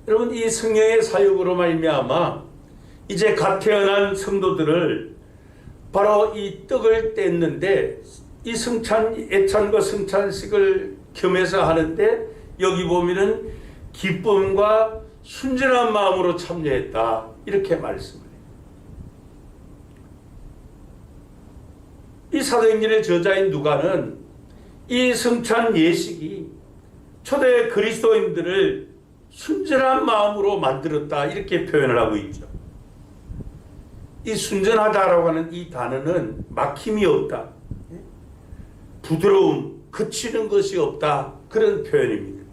여러분, 이 성령의 사역으로 말미암아 이제 갓 태어난 성도들을 바로 이 떡을 뗐는데 이 성찬 애찬과 성찬식을 겸해서 하는데 여기 보면은 기쁨과 순전한 마음으로 참여했다 이렇게 말씀을 해요. 이 사도행전의 저자인 누가는 이 성찬 예식이 초대 그리스도인들을 순전한 마음으로 만들었다 이렇게 표현을 하고 있죠. 이 순전하다라고 하는 이 단어는 막힘이 없다, 부드러움, 거치는 것이 없다 그런 표현입니다.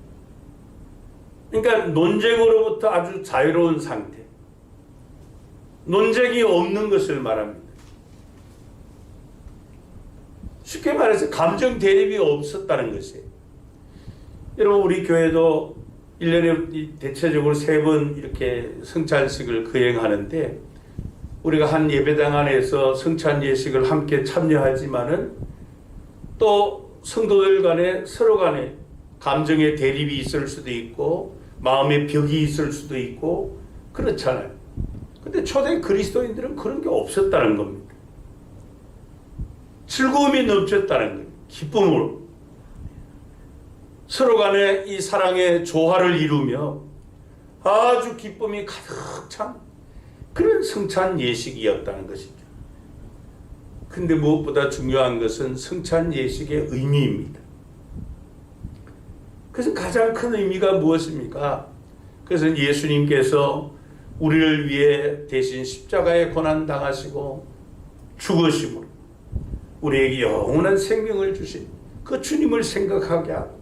그러니까 논쟁으로부터 아주 자유로운 상태, 논쟁이 없는 것을 말합니다. 쉽게 말해서 감정 대립이 없었다는 것이에요. 여러분, 우리 교회도 1년에 대체적으로 3번 이렇게 성찬식을 거행하는데 우리가 한 예배당 안에서 성찬 예식을 함께 참여하지만은 또 성도들 간에 서로 간에 감정의 대립이 있을 수도 있고 마음의 벽이 있을 수도 있고 그렇잖아요. 근데 초대 그리스도인들은 그런 게 없었다는 겁니다. 즐거움이 넘쳤다는 거예요. 기쁨으로 서로 간에 이 사랑의 조화를 이루며 아주 기쁨이 가득 찬 그런 성찬 예식이었다는 것이죠. 근데 무엇보다 중요한 것은 성찬 예식의 의미입니다. 그래서 가장 큰 의미가 무엇입니까? 그래서 예수님께서 우리를 위해 대신 십자가에 고난 당하시고 죽으심으로 우리에게 영원한 생명을 주신 그 주님을 생각하게 하고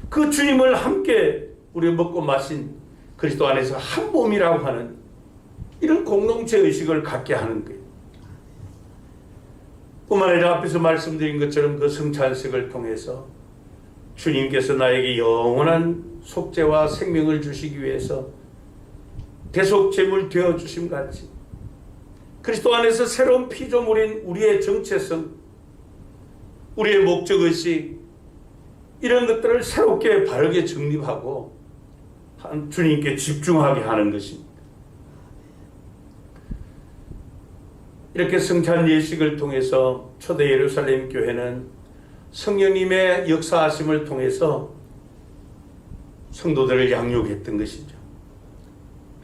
그 주님을 함께 우리 먹고 마신 그리스도 안에서 한 몸이라고 하는 이런 공동체 의식을 갖게 하는 거예요. 뿐만 아니라 앞에서 말씀드린 것처럼 그 성찬식을 통해서 주님께서 나에게 영원한 속죄와 생명을 주시기 위해서 대속제물 되어주심 같이 그리스도 안에서 새로운 피조물인 우리의 정체성, 우리의 목적의식 이런 것들을 새롭게 바르게 정립하고 주님께 집중하게 하는 것입니다. 이렇게 성찬 예식을 통해서 초대 예루살렘 교회는 성령님의 역사하심을 통해서 성도들을 양육했던 것이죠.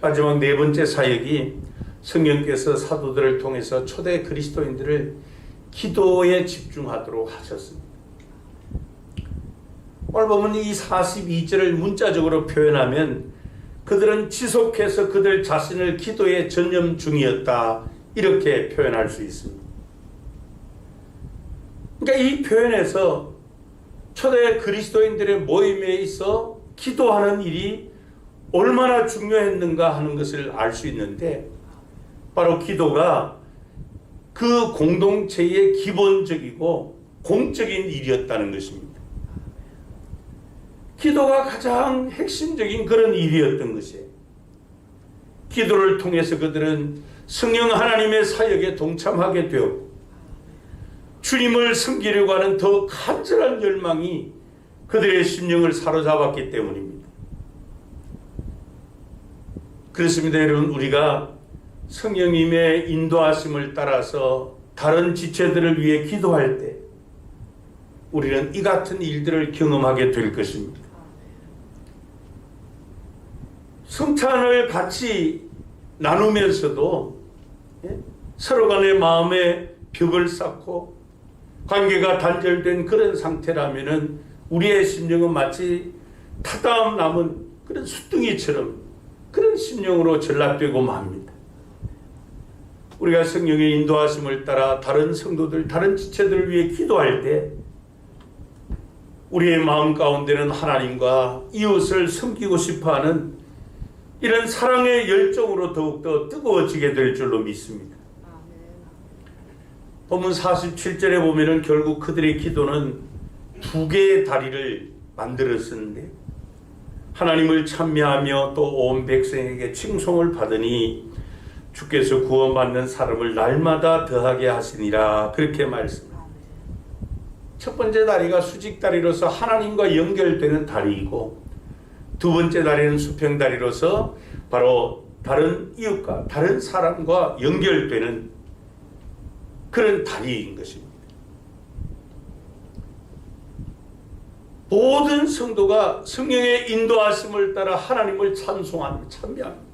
마지막 네 번째 사역이 성령께서 사도들을 통해서 초대 그리스도인들을 기도에 집중하도록 하셨습니다. 오늘 보면 이 42절을 문자적으로 표현하면 그들은 지속해서 그들 자신을 기도에 전념 중이었다 이렇게 표현할 수 있습니다. 그러니까 이 표현에서 초대 그리스도인들의 모임에 있어 기도하는 일이 얼마나 중요했는가 하는 것을 알 수 있는데 바로 기도가 그 공동체의 기본적이고 공적인 일이었다는 것입니다. 기도가 가장 핵심적인 그런 일이었던 것이에요. 기도를 통해서 그들은 성령 하나님의 사역에 동참하게 되었고 주님을 섬기려고 하는 더 간절한 열망이 그들의 심령을 사로잡았기 때문입니다. 그렇습니다. 여러분, 우리가 성령님의 인도하심을 따라서 다른 지체들을 위해 기도할 때 우리는 이 같은 일들을 경험하게 될 것입니다. 성찬을 같이 나누면서도 서로 간의 마음에 벽을 쌓고 관계가 단절된 그런 상태라면은 우리의 심령은 마치 타다움 남은 그런 숫둥이처럼 그런 심령으로 전락되고 맙니다. 우리가 성령의 인도하심을 따라 다른 성도들, 다른 지체들을 위해 기도할 때 우리의 마음 가운데는 하나님과 이웃을 섬기고 싶어하는 이런 사랑의 열정으로 더욱더 뜨거워지게 될 줄로 믿습니다. 본문 47절에 보면은 결국 그들의 기도는 두 개의 다리를 만들었었는데 하나님을 찬미하며 또 온 백성에게 칭송을 받으니 주께서 구원받는 사람을 날마다 더하게 하시니라 그렇게 말씀합니다. 첫 번째 다리가 수직다리로서 하나님과 연결되는 다리이고 두 번째 다리는 수평다리로서 바로 다른 이웃과 다른 사람과 연결되는 그런 다리인 것입니다. 모든 성도가 성령의 인도하심을 따라 하나님을 찬송합니다. 찬미합니다.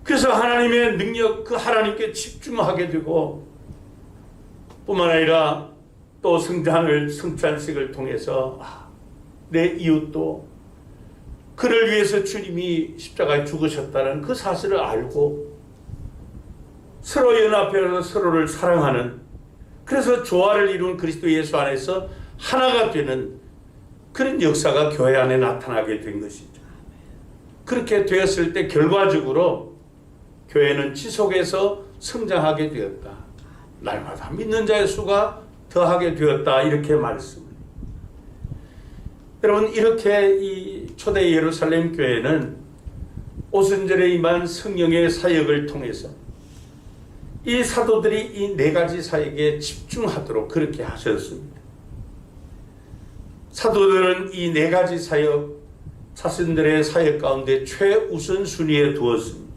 그래서 하나님의 능력, 그 하나님께 집중하게 되고 뿐만 아니라 또 성찬식을 통해서 내 이웃도 그를 위해서 주님이 십자가에 죽으셨다는 그 사실을 알고 서로 연합해서 서로를 사랑하는, 그래서 조화를 이룬 그리스도 예수 안에서 하나가 되는 그런 역사가 교회 안에 나타나게 된 것이죠. 그렇게 되었을 때 결과적으로 교회는 지속해서 성장하게 되었다. 날마다 믿는 자의 수가 더하게 되었다. 이렇게 말씀을. 여러분, 이렇게 이 초대 예루살렘 교회는 오순절에 임한 성령의 사역을 통해서 이 사도들이 이 네 가지 사역에 집중하도록 그렇게 하셨습니다. 사도들은 이 네 가지 사역, 자신들의 사역 가운데 최우선순위에 두었습니다.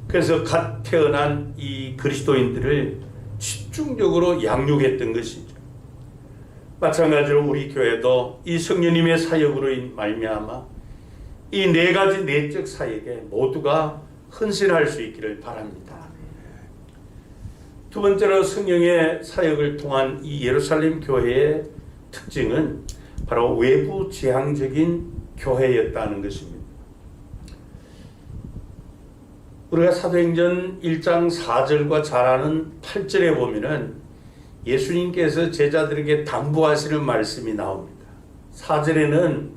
그래서 갓 태어난 이 그리스도인들을 집중적으로 양육했던 것이죠. 마찬가지로 우리 교회도 이 성령님의 사역으로 말미암아 이 네 가지 내적 사역에 모두가 헌신할 수 있기를 바랍니다. 두 번째로 성령의 사역을 통한 이 예루살렘 교회의 특징은 바로 외부 지향적인 교회였다는 것입니다. 우리가 사도행전 1장 4절과 잘 아는 8절에 보면은 예수님께서 제자들에게 당부하시는 말씀이 나옵니다. 4절에는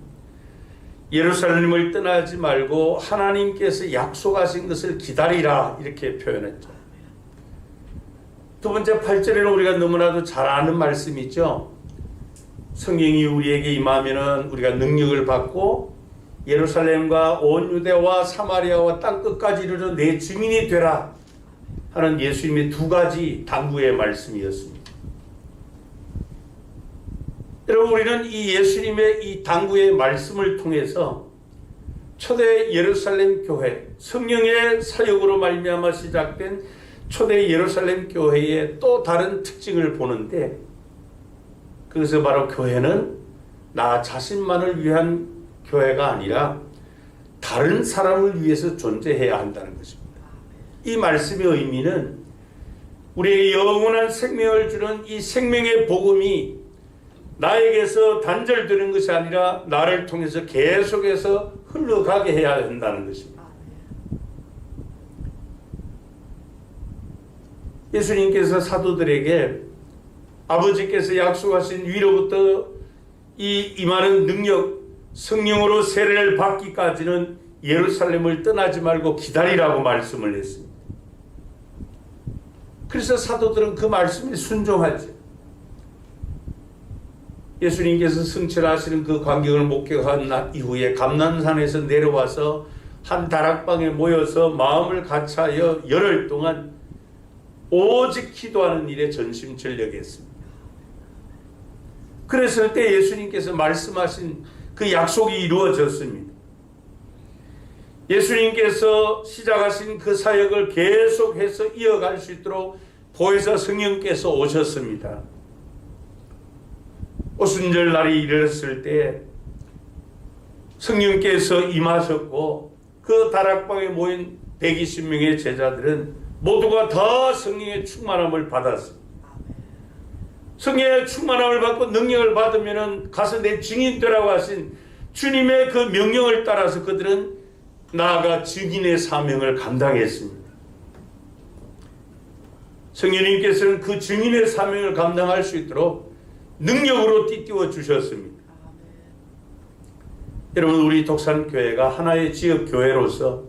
예루살렘을 떠나지 말고 하나님께서 약속하신 것을 기다리라 이렇게 표현했죠. 두 번째 8절에는 우리가 너무나도 잘 아는 말씀이죠. 성령이 우리에게 임하면은 우리가 능력을 받고 예루살렘과 온 유대와 사마리아와 땅끝까지 이르러 내 증인이 되라 하는 예수님의 두 가지 당부의 말씀이었습니다. 여러분, 우리는 이 예수님의 이 당부의 말씀을 통해서 초대 예루살렘 교회, 성령의 사역으로 말미암아 시작된 초대 예루살렘 교회의 또 다른 특징을 보는데, 그것은 바로 교회는 나 자신만을 위한 교회가 아니라 다른 사람을 위해서 존재해야 한다는 것입니다. 이 말씀의 의미는 우리에게 영원한 생명을 주는 이 생명의 복음이 나에게서 단절되는 것이 아니라 나를 통해서 계속해서 흘러가게 해야 한다는 것입니다. 예수님께서 사도들에게 아버지께서 약속하신 위로부터 이 임하는 능력, 성령으로 세례를 받기까지는 예루살렘을 떠나지 말고 기다리라고 말씀을 했습니다. 그래서 사도들은 그 말씀에 순종하죠. 예수님께서 승천하시는 그 광경을 목격한 이후에 감난산에서 내려와서 한 다락방에 모여서 마음을 같이하여 열흘 동안 오직 기도하는 일에 전심전력했습니다. 그랬을 때 예수님께서 말씀하신 그 약속이 이루어졌습니다. 예수님께서 시작하신 그 사역을 계속해서 이어갈 수 있도록 보혜사 성령께서 오셨습니다. 오순절 날이 이르렀을 때 성령께서 임하셨고, 그 다락방에 모인 120명의 제자들은 모두가 다 성령의 충만함을 받았습니다. 성령의 충만함을 받고 능력을 받으면 가서 내 증인 되라고 하신 주님의 그 명령을 따라서 그들은 나아가 증인의 사명을 감당했습니다. 성령님께서는 그 증인의 사명을 감당할 수 있도록 능력으로 띠띠워 주셨습니다. 여러분, 우리 독산교회가 하나의 지역교회로서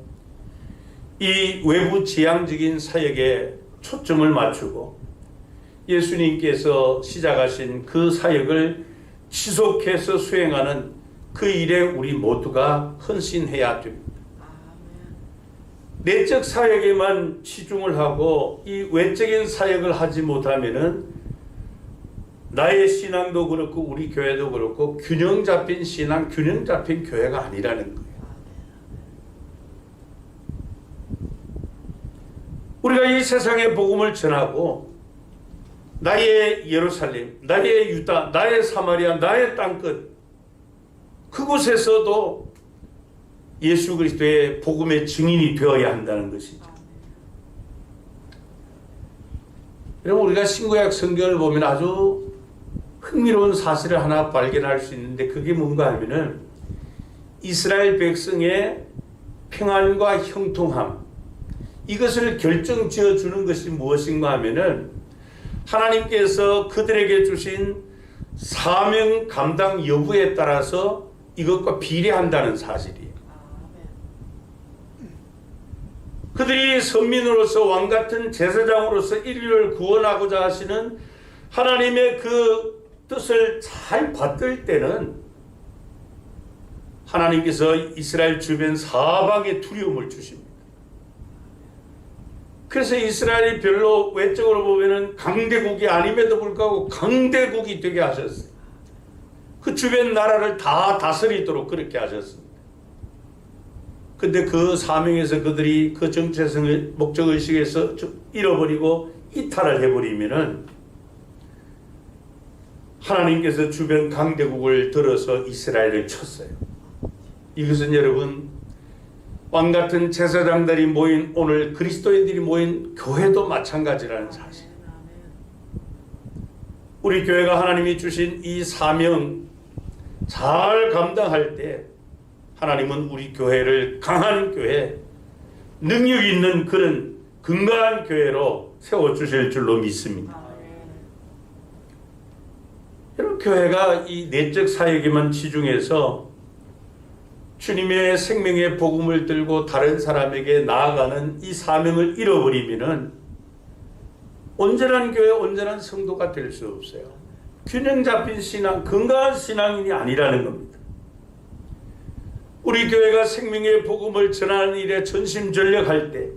이 외부 지향적인 사역에 초점을 맞추고 예수님께서 시작하신 그 사역을 지속해서 수행하는 그 일에 우리 모두가 헌신해야 됩니다. 내적 사역에만 치중을 하고 이 외적인 사역을 하지 못하면은 나의 신앙도 그렇고 우리 교회도 그렇고 균형 잡힌 신앙, 균형 잡힌 교회가 아니라는 거예요. 우리가 이 세상의 복음을 전하고 나의 예루살렘, 나의 유다, 나의 사마리아, 나의 땅끝, 그곳에서도 예수 그리스도의 복음의 증인이 되어야 한다는 것이죠. 여러분, 우리가 신구약 성경을 보면 아주 흥미로운 사실을 하나 발견할 수 있는데, 그게 뭔가 하면은 이스라엘 백성의 평안과 형통함, 이것을 결정지어 주는 것이 무엇인가 하면은 하나님께서 그들에게 주신 사명 감당 여부에 따라서 이것과 비례한다는 사실이에요. 그들이 선민으로서 왕같은 제사장으로서 인류를 구원하고자 하시는 하나님의 그 뜻을 잘 받들 때는 하나님께서 이스라엘 주변 사방에 두려움을 주십니다. 그래서 이스라엘이 별로 외적으로 보면은 강대국이 아님에도 불구하고 강대국이 되게 하셨어요. 그 주변 나라를 다 다스리도록 그렇게 하셨습니다. 근데 그 사명에서 그들이 그 정체성을, 목적의식에서 잃어버리고 이탈을 해버리면은 하나님께서 주변 강대국을 들어서 이스라엘을 쳤어요. 이것은 여러분, 왕같은 제사장들이 모인, 오늘 그리스도인들이 모인 교회도 마찬가지라는 사실. 우리 교회가 하나님이 주신 이 사명, 잘 감당할 때 하나님은 우리 교회를 강한 교회, 능력 있는 그런 건강한 교회로 세워주실 줄로 믿습니다. 여러분, 교회가 이 내적 사역에만 치중해서 주님의 생명의 복음을 들고 다른 사람에게 나아가는 이 사명을 잃어버리면은 온전한 교회, 온전한 성도가 될 수 없어요. 균형 잡힌 신앙, 건강한 신앙인이 아니라는 겁니다. 우리 교회가 생명의 복음을 전하는 일에 전심전력할 때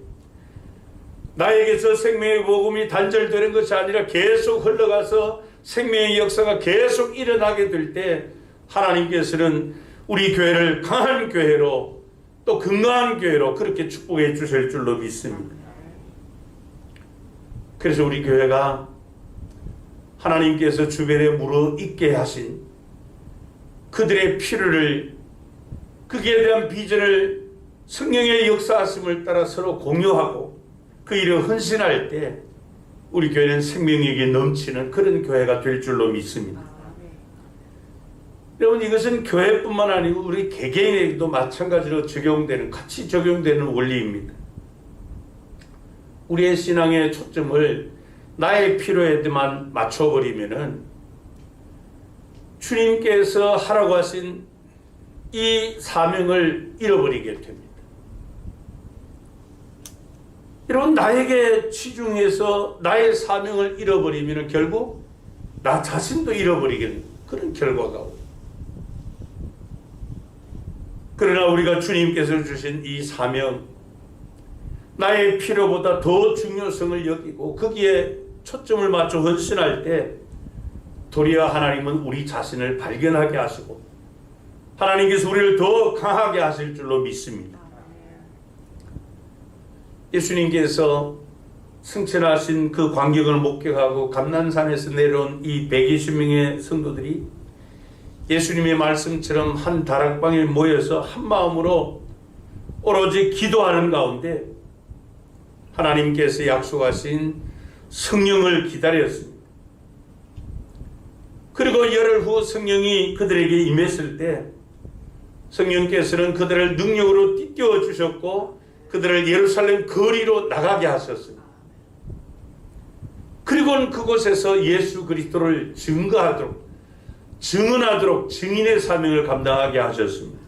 나에게서 생명의 복음이 단절되는 것이 아니라 계속 흘러가서 생명의 역사가 계속 일어나게 될 때 하나님께서는 우리 교회를 강한 교회로 또 건강한 교회로 그렇게 축복해 주실 줄로 믿습니다. 그래서 우리 교회가 하나님께서 주변에 물어있게 하신 그들의 필요를, 거기에 대한 비전을 성령의 역사하심을 따라 서로 공유하고 그 일을 헌신할 때 우리 교회는 생명력이 넘치는 그런 교회가 될 줄로 믿습니다. 여러분, 이것은 교회뿐만 아니고 우리 개개인에게도 마찬가지로 같이 적용되는 원리입니다. 우리의 신앙의 초점을 나의 필요에만 맞춰버리면은 주님께서 하라고 하신 이 사명을 잃어버리게 됩니다. 여러분, 나에게 치중해서 나의 사명을 잃어버리면 결국 나 자신도 잃어버리는 그런 결과가 옵니다. 그러나 우리가 주님께서 주신 이 사명, 나의 필요보다 더 중요성을 여기고 거기에 초점을 맞춰 헌신할 때 도리어 하나님은 우리 자신을 발견하게 하시고 하나님께서 우리를 더 강하게 하실 줄로 믿습니다. 예수님께서 승천하신 그 광경을 목격하고 감난산에서 내려온 이 120명의 성도들이 예수님의 말씀처럼 한 다락방에 모여서 한 마음으로 오로지 기도하는 가운데 하나님께서 약속하신 성령을 기다렸습니다. 그리고 열흘 후 성령이 그들에게 임했을 때 성령께서는 그들을 능력으로 띠띠워 주셨고 그들을 예루살렘 거리로 나가게 하셨습니다. 그리고는 그곳에서 예수 그리스도를 증언하도록 증인의 사명을 감당하게 하셨습니다.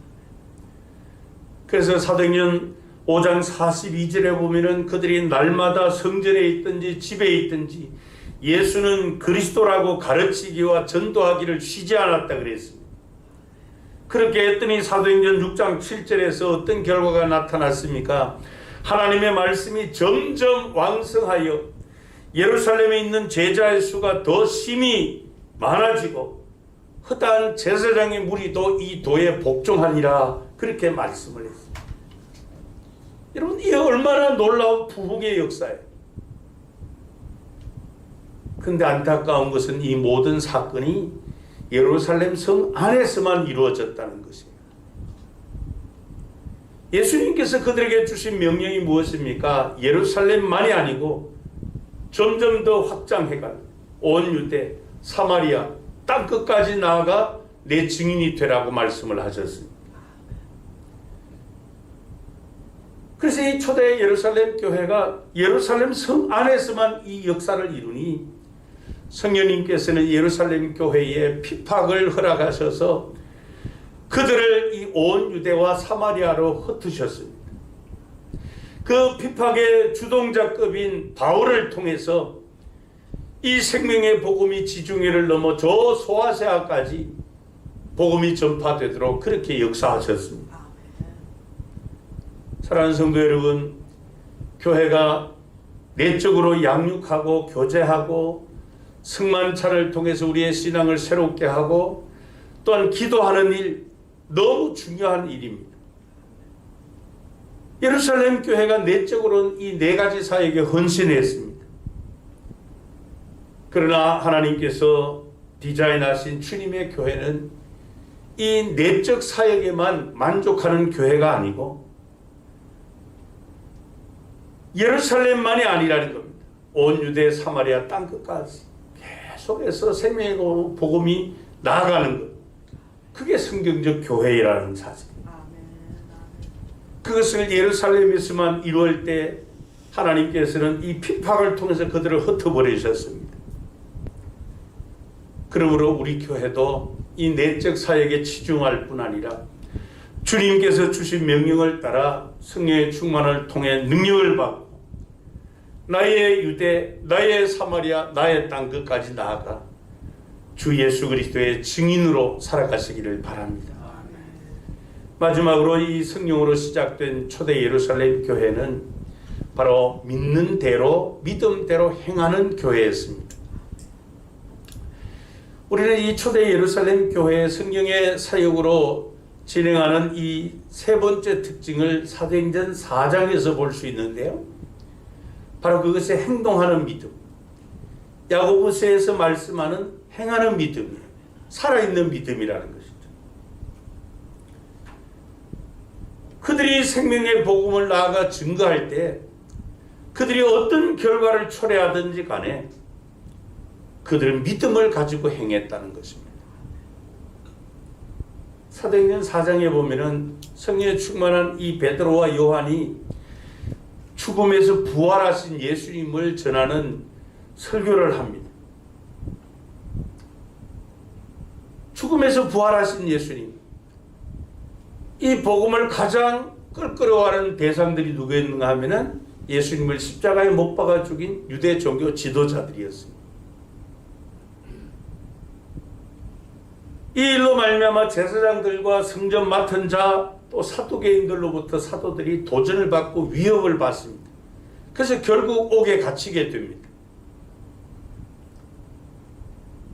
그래서 사도행전 5장 42절에 보면은 그들이 날마다 성전에 있든지 집에 있든지 예수는 그리스도라고 가르치기와 전도하기를 쉬지 않았다 그랬습니다. 그렇게 했더니 사도행전 6장 7절에서 어떤 결과가 나타났습니까? 하나님의 말씀이 점점 왕성하여 예루살렘에 있는 제자의 수가 더 심히 많아지고 허다한 제사장의 무리도 이 도에 복종하니라 그렇게 말씀을 했습니다. 여러분, 이게 얼마나 놀라운 부흥의 역사예요. 그런데 안타까운 것은 이 모든 사건이 예루살렘 성 안에서만 이루어졌다는 것입니다. 예수님께서 그들에게 주신 명령이 무엇입니까? 예루살렘만이 아니고 점점 더 확장해가는 온 유대, 사마리아, 땅끝까지 나아가 내 증인이 되라고 말씀을 하셨습니다. 그래서 이 초대 예루살렘 교회가 예루살렘 성 안에서만 이 역사를 이루니 성령님께서는 예루살렘 교회에 핍박을 허락하셔서 그들을 이 온 유대와 사마리아로 흩으셨습니다. 그 핍박의 주동자급인 바울을 통해서 이 생명의 복음이 지중해를 넘어 저 소아시아까지 복음이 전파되도록 그렇게 역사하셨습니다. 사랑하는 성도 여러분, 교회가 내적으로 양육하고 교제하고 승만차를 통해서 우리의 신앙을 새롭게 하고 또한 기도하는 일, 너무 중요한 일입니다. 예루살렘 교회가 내적으로는 이 네 가지 사역에 헌신했습니다. 그러나 하나님께서 디자인하신 주님의 교회는 이 내적 사역에만 만족하는 교회가 아니고 예루살렘만이 아니라는 겁니다. 온 유대 사마리아 땅끝까지 계속해서 생명의 복음이 나아가는 것. 그게 성경적 교회라는 사실. 그것을 예루살렘에서만 이루어질 때 하나님께서는 이 핍박을 통해서 그들을 흩어버리셨습니다. 그러므로 우리 교회도 이 내적 사역에 치중할 뿐 아니라 주님께서 주신 명령을 따라 성령의 충만을 통해 능력을 받고 나의 유대, 나의 사마리아, 나의 땅 끝까지 나아가 주 예수 그리스도의 증인으로 살아가시기를 바랍니다. 마지막으로 이 성령으로 시작된 초대 예루살렘 교회는 바로 믿는 대로 믿음대로 행하는 교회였습니다. 우리는 이 초대 예루살렘 교회의 성령의 사역으로 진행하는 이 세 번째 특징을 사도행전 4장에서 볼 수 있는데요. 바로 그것이 행동하는 믿음. 야고보서에서 말씀하는 행하는 믿음이에요. 살아있는 믿음이라는 것이죠. 그들이 생명의 복음을 나아가 증거할 때 그들이 어떤 결과를 초래하든지 간에 그들은 믿음을 가지고 행했다는 것입니다. 사도행전 4장에 보면은 성령에 충만한 이 베드로와 요한이 죽음에서 부활하신 예수님을 전하는 설교를 합니다. 죽음에서 부활하신 예수님, 이 복음을 가장 끌끌어하는 대상들이 누구였는가 하면은 예수님을 십자가에 못 박아 죽인 유대 종교 지도자들이었습니다. 이 일로 말미암아 제사장들과 성전 맡은 자 또 사두개인들로부터 사도들이 도전을 받고 위협을 받습니다. 그래서 결국 옥에 갇히게 됩니다.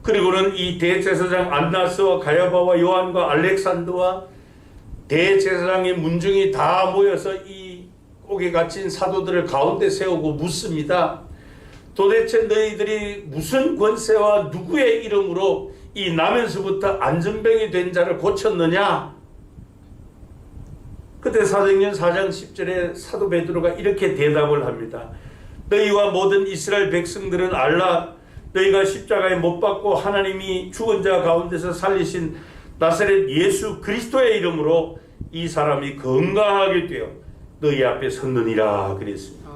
그리고는 이 대제사장 안나스와 가야바와 요한과 알렉산더와 대제사장의 문중이 다 모여서 이 옥에 갇힌 사도들을 가운데 세우고 묻습니다. 도대체 너희들이 무슨 권세와 누구의 이름으로 이 나면서부터 안전병이 된 자를 고쳤느냐? 그때 사도행전 4장 10절에 사도 베드로가 이렇게 대답을 합니다. 너희와 모든 이스라엘 백성들은 알라. 너희가 십자가에 못 박고 하나님이 죽은 자 가운데서 살리신 나사렛 예수 그리스도의 이름으로 이 사람이 건강하게 되어 너희 앞에 섰느니라 그랬습니다.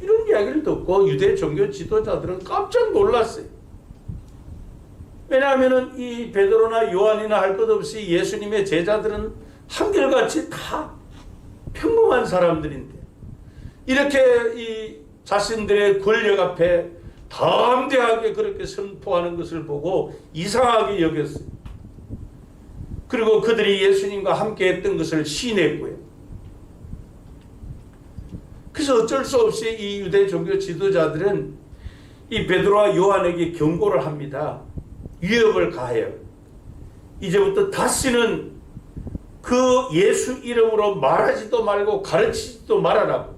이런 이야기를 듣고 유대 종교 지도자들은 깜짝 놀랐어요. 왜냐하면 이 베드로나 요한이나 할 것 없이 예수님의 제자들은 한결같이 다 평범한 사람들인데 이렇게 이 자신들의 권력 앞에 담대하게 그렇게 선포하는 것을 보고 이상하게 여겼어요. 그리고 그들이 예수님과 함께 했던 것을 시인했고요. 그래서 어쩔 수 없이 이 유대 종교 지도자들은 이 베드로와 요한에게 경고를 합니다. 위협을 가해요. 이제부터 다시는 그 예수 이름으로 말하지도 말고 가르치지도 말아라고.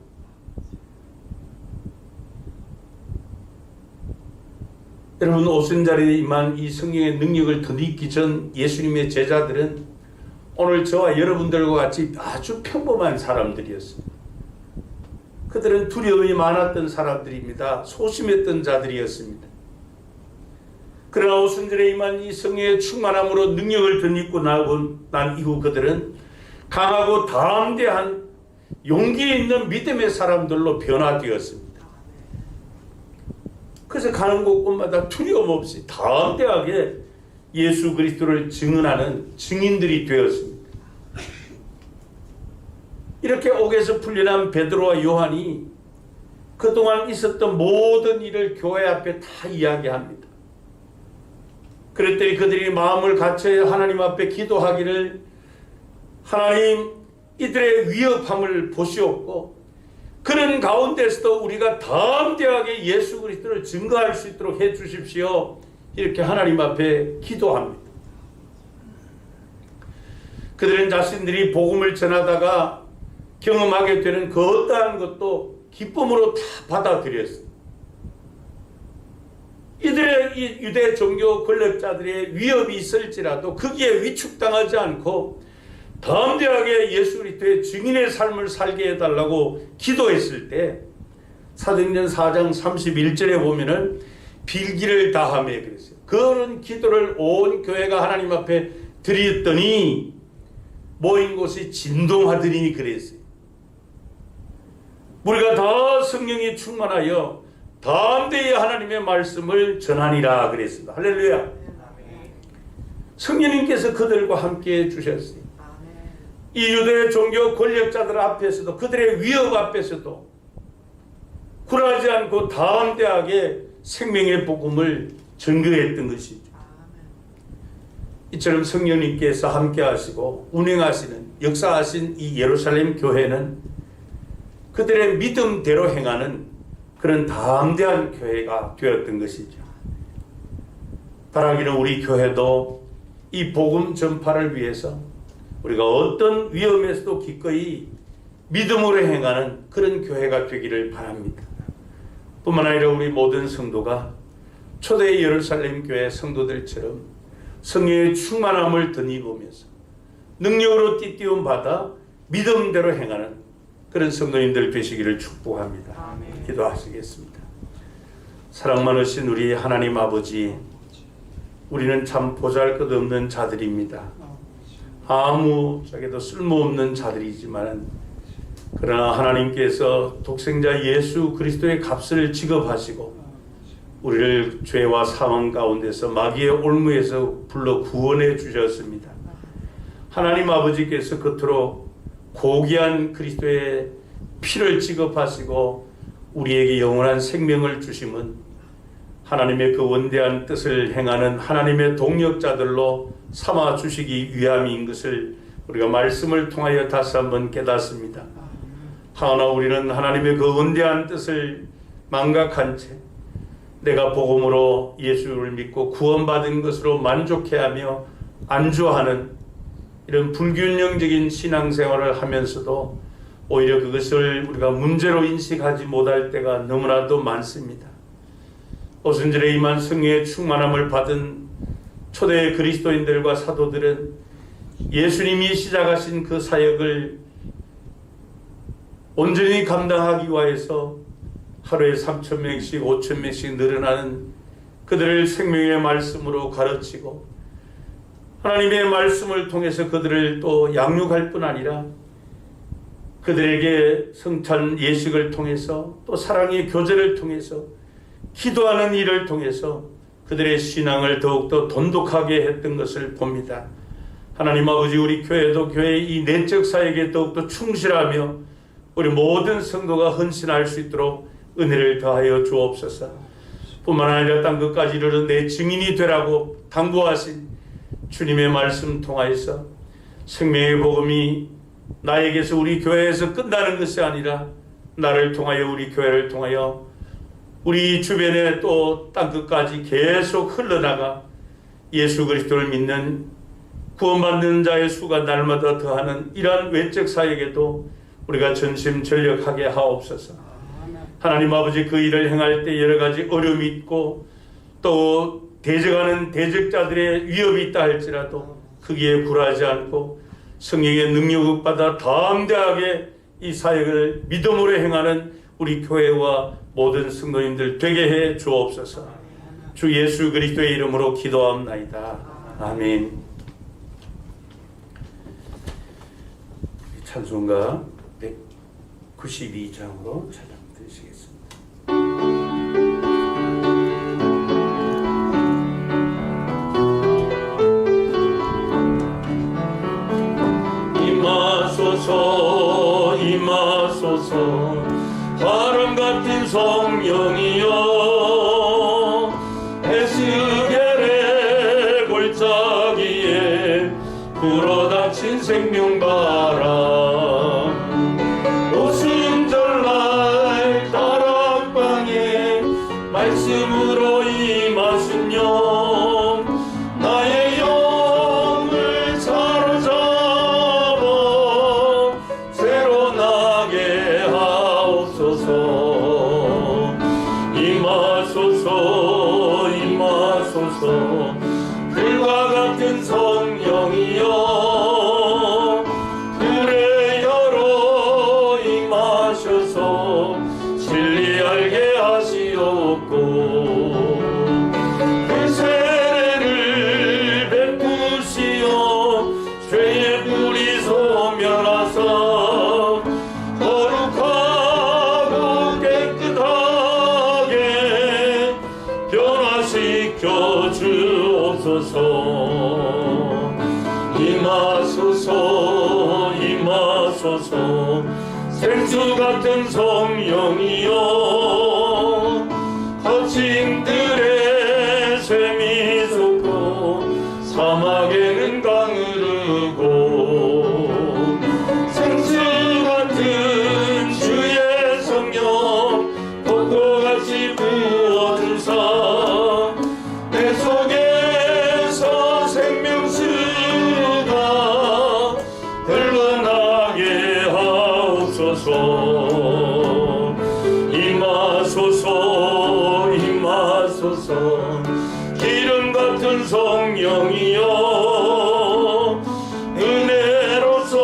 여러분, 오순절에 임한 이 성령의 능력을 덧입기 전 예수님의 제자들은 오늘 저와 여러분들과 같이 아주 평범한 사람들이었습니다. 그들은 두려움이 많았던 사람들입니다. 소심했던 자들이었습니다. 그러나 오순절에 임한 이 성령의 충만함으로 능력을 덧입고 난 이후 그들은 강하고 담대한 용기 있는 믿음의 사람들로 변화되었습니다. 그래서 가는 곳곳마다 두려움 없이 담대하게 예수 그리스도를 증언하는 증인들이 되었습니다. 이렇게 옥에서 풀려난 베드로와 요한이 그동안 있었던 모든 일을 교회 앞에 다 이야기합니다. 그랬더니 그들이 마음을 갖춰 하나님 앞에 기도하기를 하나님 이들의 위협함을 보시옵고 그런 가운데서도 우리가 담대하게 예수 그리스도를 증거할 수 있도록 해 주십시오. 이렇게 하나님 앞에 기도합니다. 그들은 자신들이 복음을 전하다가 경험하게 되는 그 어떠한 것도 기쁨으로 다 받아들였습니다. 이들의 이 유대 종교 권력자들의 위협이 있을지라도 거기에 위축당하지 않고 담대하게 예수 그리스도의 증인의 삶을 살게 해달라고 기도했을 때 사도행전 4장 31절에 보면은 빌기를 다하며 그랬어요. 그런 기도를 온 교회가 하나님 앞에 드렸더니 모인 곳이 진동하더니 그랬어요. 우리가 다 성령이 충만하여 담대히 하나님의 말씀을 전하니라 그랬습니다. 할렐루야. 성령님께서 그들과 함께 해주셨어요. 이 유대 종교 권력자들 앞에서도, 그들의 위협 앞에서도 굴하지 않고 담대하게 생명의 복음을 전거했던 것이죠. 이처럼 성령님께서 함께 하시고 운행하시는, 역사하신 이 예루살렘 교회는 그들의 믿음대로 행하는 그런 담대한 교회가 되었던 것이죠. 바라기는 우리 교회도 이 복음 전파를 위해서 우리가 어떤 위험에서도 기꺼이 믿음으로 행하는 그런 교회가 되기를 바랍니다. 뿐만 아니라 우리 모든 성도가 초대 예루살렘 교회 성도들처럼 성령의 충만함을 덧입으면서 능력으로 띠띠움 받아 믿음대로 행하는 그런 성도님들 되시기를 축복합니다.
아멘.
기도하시겠습니다. 사랑 많으신 우리 하나님 아버지, 우리는 참 보잘것없는 자들입니다. 아무짝에도 쓸모없는 자들이지만 그러나 하나님께서 독생자 예수 그리스도의 값을 지급하시고 우리를 죄와 사망 가운데서 마귀의 올무에서 불러 구원해 주셨습니다. 하나님 아버지께서 그토록 고귀한 그리스도의 피를 지급하시고 우리에게 영원한 생명을 주심은 하나님의 그 원대한 뜻을 행하는 하나님의 동력자들로 삼아 주시기 위함인 것을 우리가 말씀을 통하여 다시 한번 깨닫습니다. 하나 우리는 하나님의 그 원대한 뜻을 망각한 채 내가 복음으로 예수를 믿고 구원받은 것으로 만족해하며 안주하는 이런 불균형적인 신앙생활을 하면서도 오히려 그것을 우리가 문제로 인식하지 못할 때가 너무나도 많습니다. 오순절에 임한 성령의 충만함을 받은 초대 그리스도인들과 사도들은 예수님이 시작하신 그 사역을 온전히 감당하기 위해서 하루에 3,000명씩 5,000명씩 늘어나는 그들을 생명의 말씀으로 가르치고 하나님의 말씀을 통해서 그들을 또 양육할 뿐 아니라 그들에게 성찬 예식을 통해서 또 사랑의 교제를 통해서 기도하는 일을 통해서 그들의 신앙을 더욱더 돈독하게 했던 것을 봅니다. 하나님 아버지, 우리 교회도 교회의 이 내적 사역에 더욱더 충실하며 우리 모든 성도가 헌신할 수 있도록 은혜를 더하여 주옵소서. 뿐만 아니라 땅 끝까지 이르러 내 증인이 되라고 당부하신 주님의 말씀 통하여서 생명의 복음이 나에게서 우리 교회에서 끝나는 것이 아니라 나를 통하여 우리 교회를 통하여 우리 주변에 또 땅끝까지 계속 흘러나가 예수 그리스도를 믿는 구원받는 자의 수가 날마다 더하는 이러한 외적 사역에도 우리가 전심전력하게 하옵소서. 하나님 아버지, 그 일을 행할 때 여러 가지 어려움이 있고 또 대적하는 대적자들의 위협이 있다 할지라도 거기에 굴하지 않고 성령의 능력을 받아 담대하게 이 사역을 믿음으로 행하는 우리 교회와 모든 성도님들 되게 해 주옵소서. 주 예수 그리스도의 이름으로 기도합나이다. 아멘. 찬송가 192장으로 찬양 드리시겠습니다.
임하소서 임하소서 바람 같은 성령이여 에스겔의 골짜기에 불어닥친 생명바람 오순절날 다락방에 말씀으로 임하시며 나의 영을 사로잡아 새로 나게 하옵소서. 임하소서 임하소서 불과 같은 성령이여 불의 열어 임하셔서 진리 알게 하시옵고 임하소서 임하소서 임하소서 생수 같은 성령이여 거친들의 샘이 솟고 사막에는 강흐르고 생수 같은 주의 성령 폭포같이 부어주사 내 속에서 생명수가 흘러나게 하옵소서 임하소서 임하소서 기름 같은 성령이여 은혜로서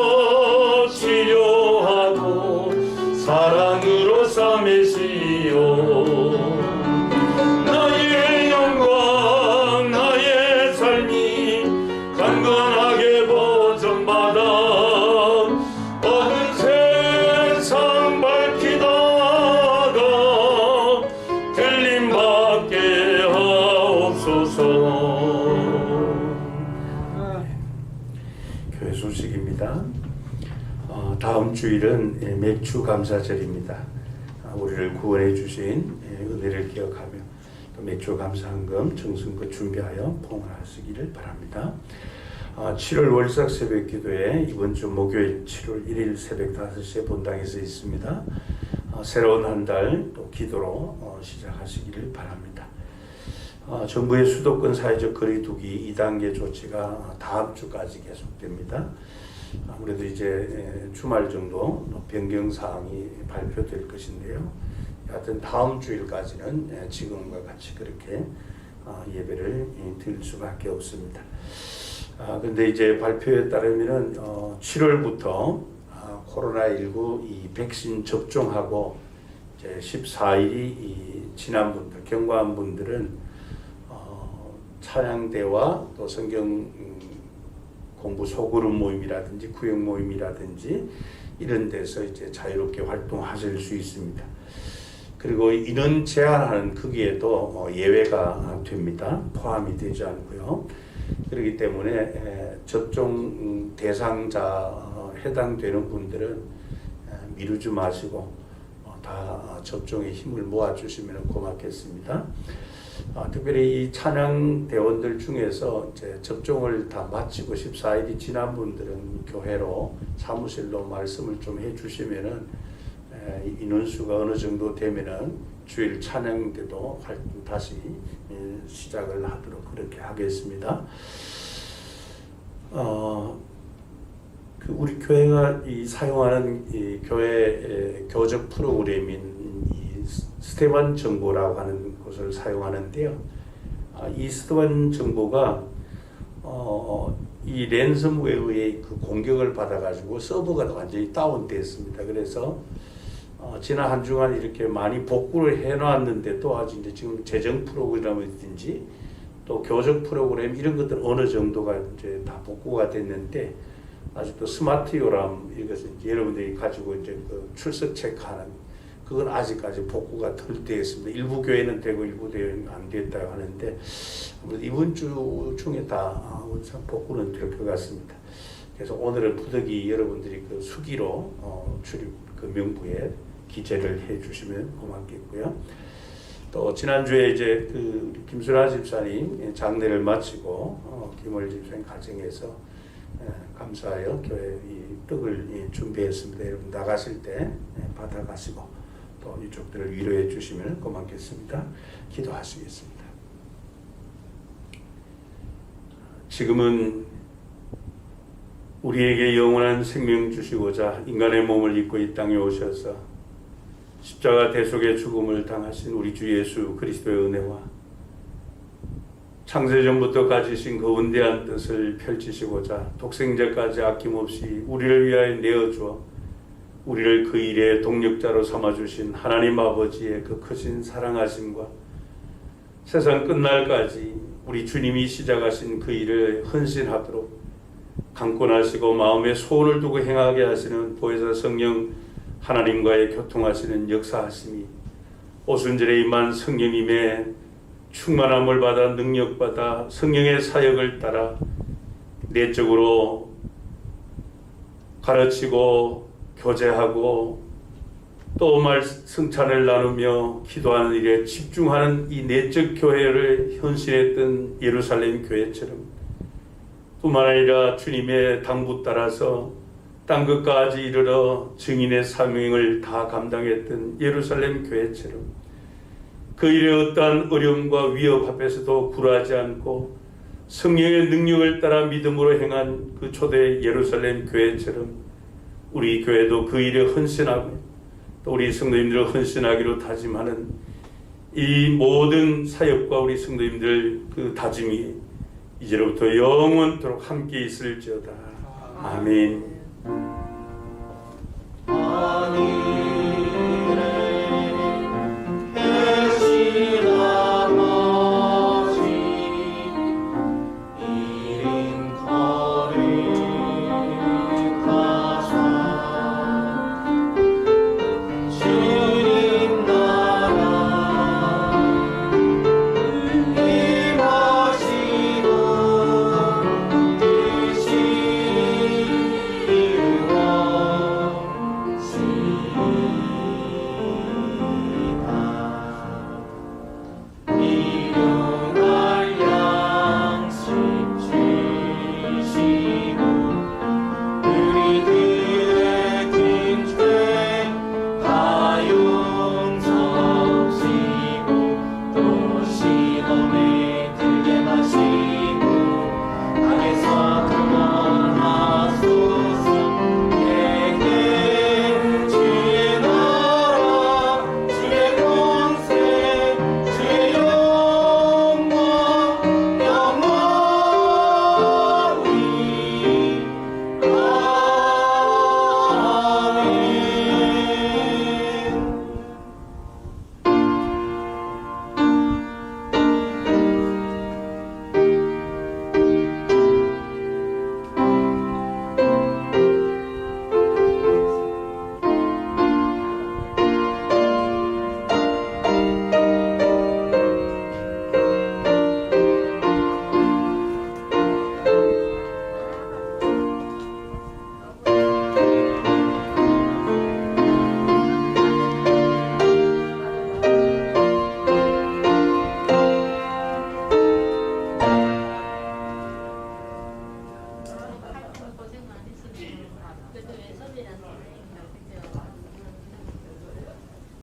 치료하고 사랑으로 싸매시오 나의 영광 나의 삶이 강건하게 보존받아 어두운 세상 밝히다가 들림받게 하옵소서.
교회 소식입니다. 다음 주일은 맥주 감사절입니다. 우리를 구원해 주신 은혜를 기억하며 또 맥주 감사헌금 정성껏 준비하여 봉헌하시기를 바랍니다. 7월 월삭 새벽 기도회 이번 주 목요일 7월 1일 새벽 5시에 본당에서 있습니다. 새로운 한 달 또 기도로 시작하시기를 바랍니다. 정부의 수도권 사회적 거리두기 2단계 조치가 다음 주까지 계속됩니다. 아무래도 이제 주말 정도 변경 사항이 발표될 것인데요. 하여튼 다음 주일까지는 지금과 같이 그렇게 예배를 드릴 수밖에 없습니다. 근데 이제 발표에 따르면은 7월부터 코로나19 이 백신 접종하고 이제 14일이 지난 분들, 경과한 분들은 찬양대와 또 성경 공부 소그룹 모임이라든지 구역 모임이라든지 이런 데서 이제 자유롭게 활동하실 수 있습니다. 그리고 인원 제한하는 크기에도 예외가 됩니다. 포함이 되지 않고요. 그렇기 때문에 접종 대상자 해당되는 분들은 미루지 마시고 다 접종에 힘을 모아주시면 고맙겠습니다. 특별히 이 찬양 대원들 중에서 이제 접종을 다 마치고 14일이 지난 분들은 교회로 사무실로 말씀을 좀 해주시면은 인원수가 어느 정도 되면은 주일 찬양 때도 다시 시작을 하도록 그렇게 하겠습니다. 우리 교회가 사용하는 이 교회 교적 프로그램인 이 스테반 정보라고 하는 것을 사용하는데요. 이 스테반 정보가 이 랜섬웨어의 그 공격을 받아가지고 서버가 완전히 다운됐습니다. 그래서 지난 한 주간 이렇게 많이 복구를 해놨는데도 아직 이제 지금 재정 프로그램이든지 또 교적 프로그램 이런 것들 어느 정도가 이제 다 복구가 됐는데 아직도 스마트 요람 이것은 여러분들이 가지고 이제 그 출석 체크하는 그건 아직까지 복구가 덜 되어 있습니다. 일부 교회는 되고 일부 교회는 안 됐다고 하는데 아무래도 이번 주 중에 다 복구는 될 것 같습니다. 그래서 오늘은 부득이 여러분들이 그 수기로 출입 그 명부에 기재를 해주시면 고맙겠고요. 또 지난주에 이제 그 김순아 집사님 장례를 마치고 김월 집사님 가정에서 감사하여 교회 이 떡을 준비했습니다. 여러분 나가실 때 받아가시고 또 이쪽들을 위로해 주시면 고맙겠습니다. 기도하시겠습니다. 지금은 우리에게 영원한 생명 주시고자 인간의 몸을 입고 이 땅에 오셔서 십자가 대속의 죽음을 당하신 우리 주 예수 그리스도의 은혜와 창세전부터 가지신 그 원대한 뜻을 펼치시고자 독생자까지 아낌없이 우리를 위하여 내어주어 우리를 그 일의 동력자로 삼아주신 하나님 아버지의 그 크신 사랑하심과 세상 끝날까지 우리 주님이 시작하신 그 일을 헌신하도록 강권하시고 마음에 소원을 두고 행하게 하시는 보혜사 성령 하나님과의 교통하시는 역사하심이 오순절에 임한 성령님의 충만함을 받아 능력받아 성령의 사역을 따라 내적으로 가르치고 교제하고 또 승찬을 나누며 기도하는 일에 집중하는 이 내적 교회를 현실했던 예루살렘 교회처럼, 뿐만 아니라 주님의 당부 따라서 땅끝까지 이르러 증인의 사명을 다 감당했던 예루살렘 교회처럼 그 일의 어떠한 어려움과 위협 앞에서도 굴하지 않고 성령의 능력을 따라 믿음으로 행한 그 초대 예루살렘 교회처럼 우리 교회도 그 일에 헌신하고 또 우리 성도님들을 헌신하기로 다짐하는 이 모든 사역과 우리 성도님들 그 다짐이 이제로부터 영원토록 함께 있을지어다. 아멘.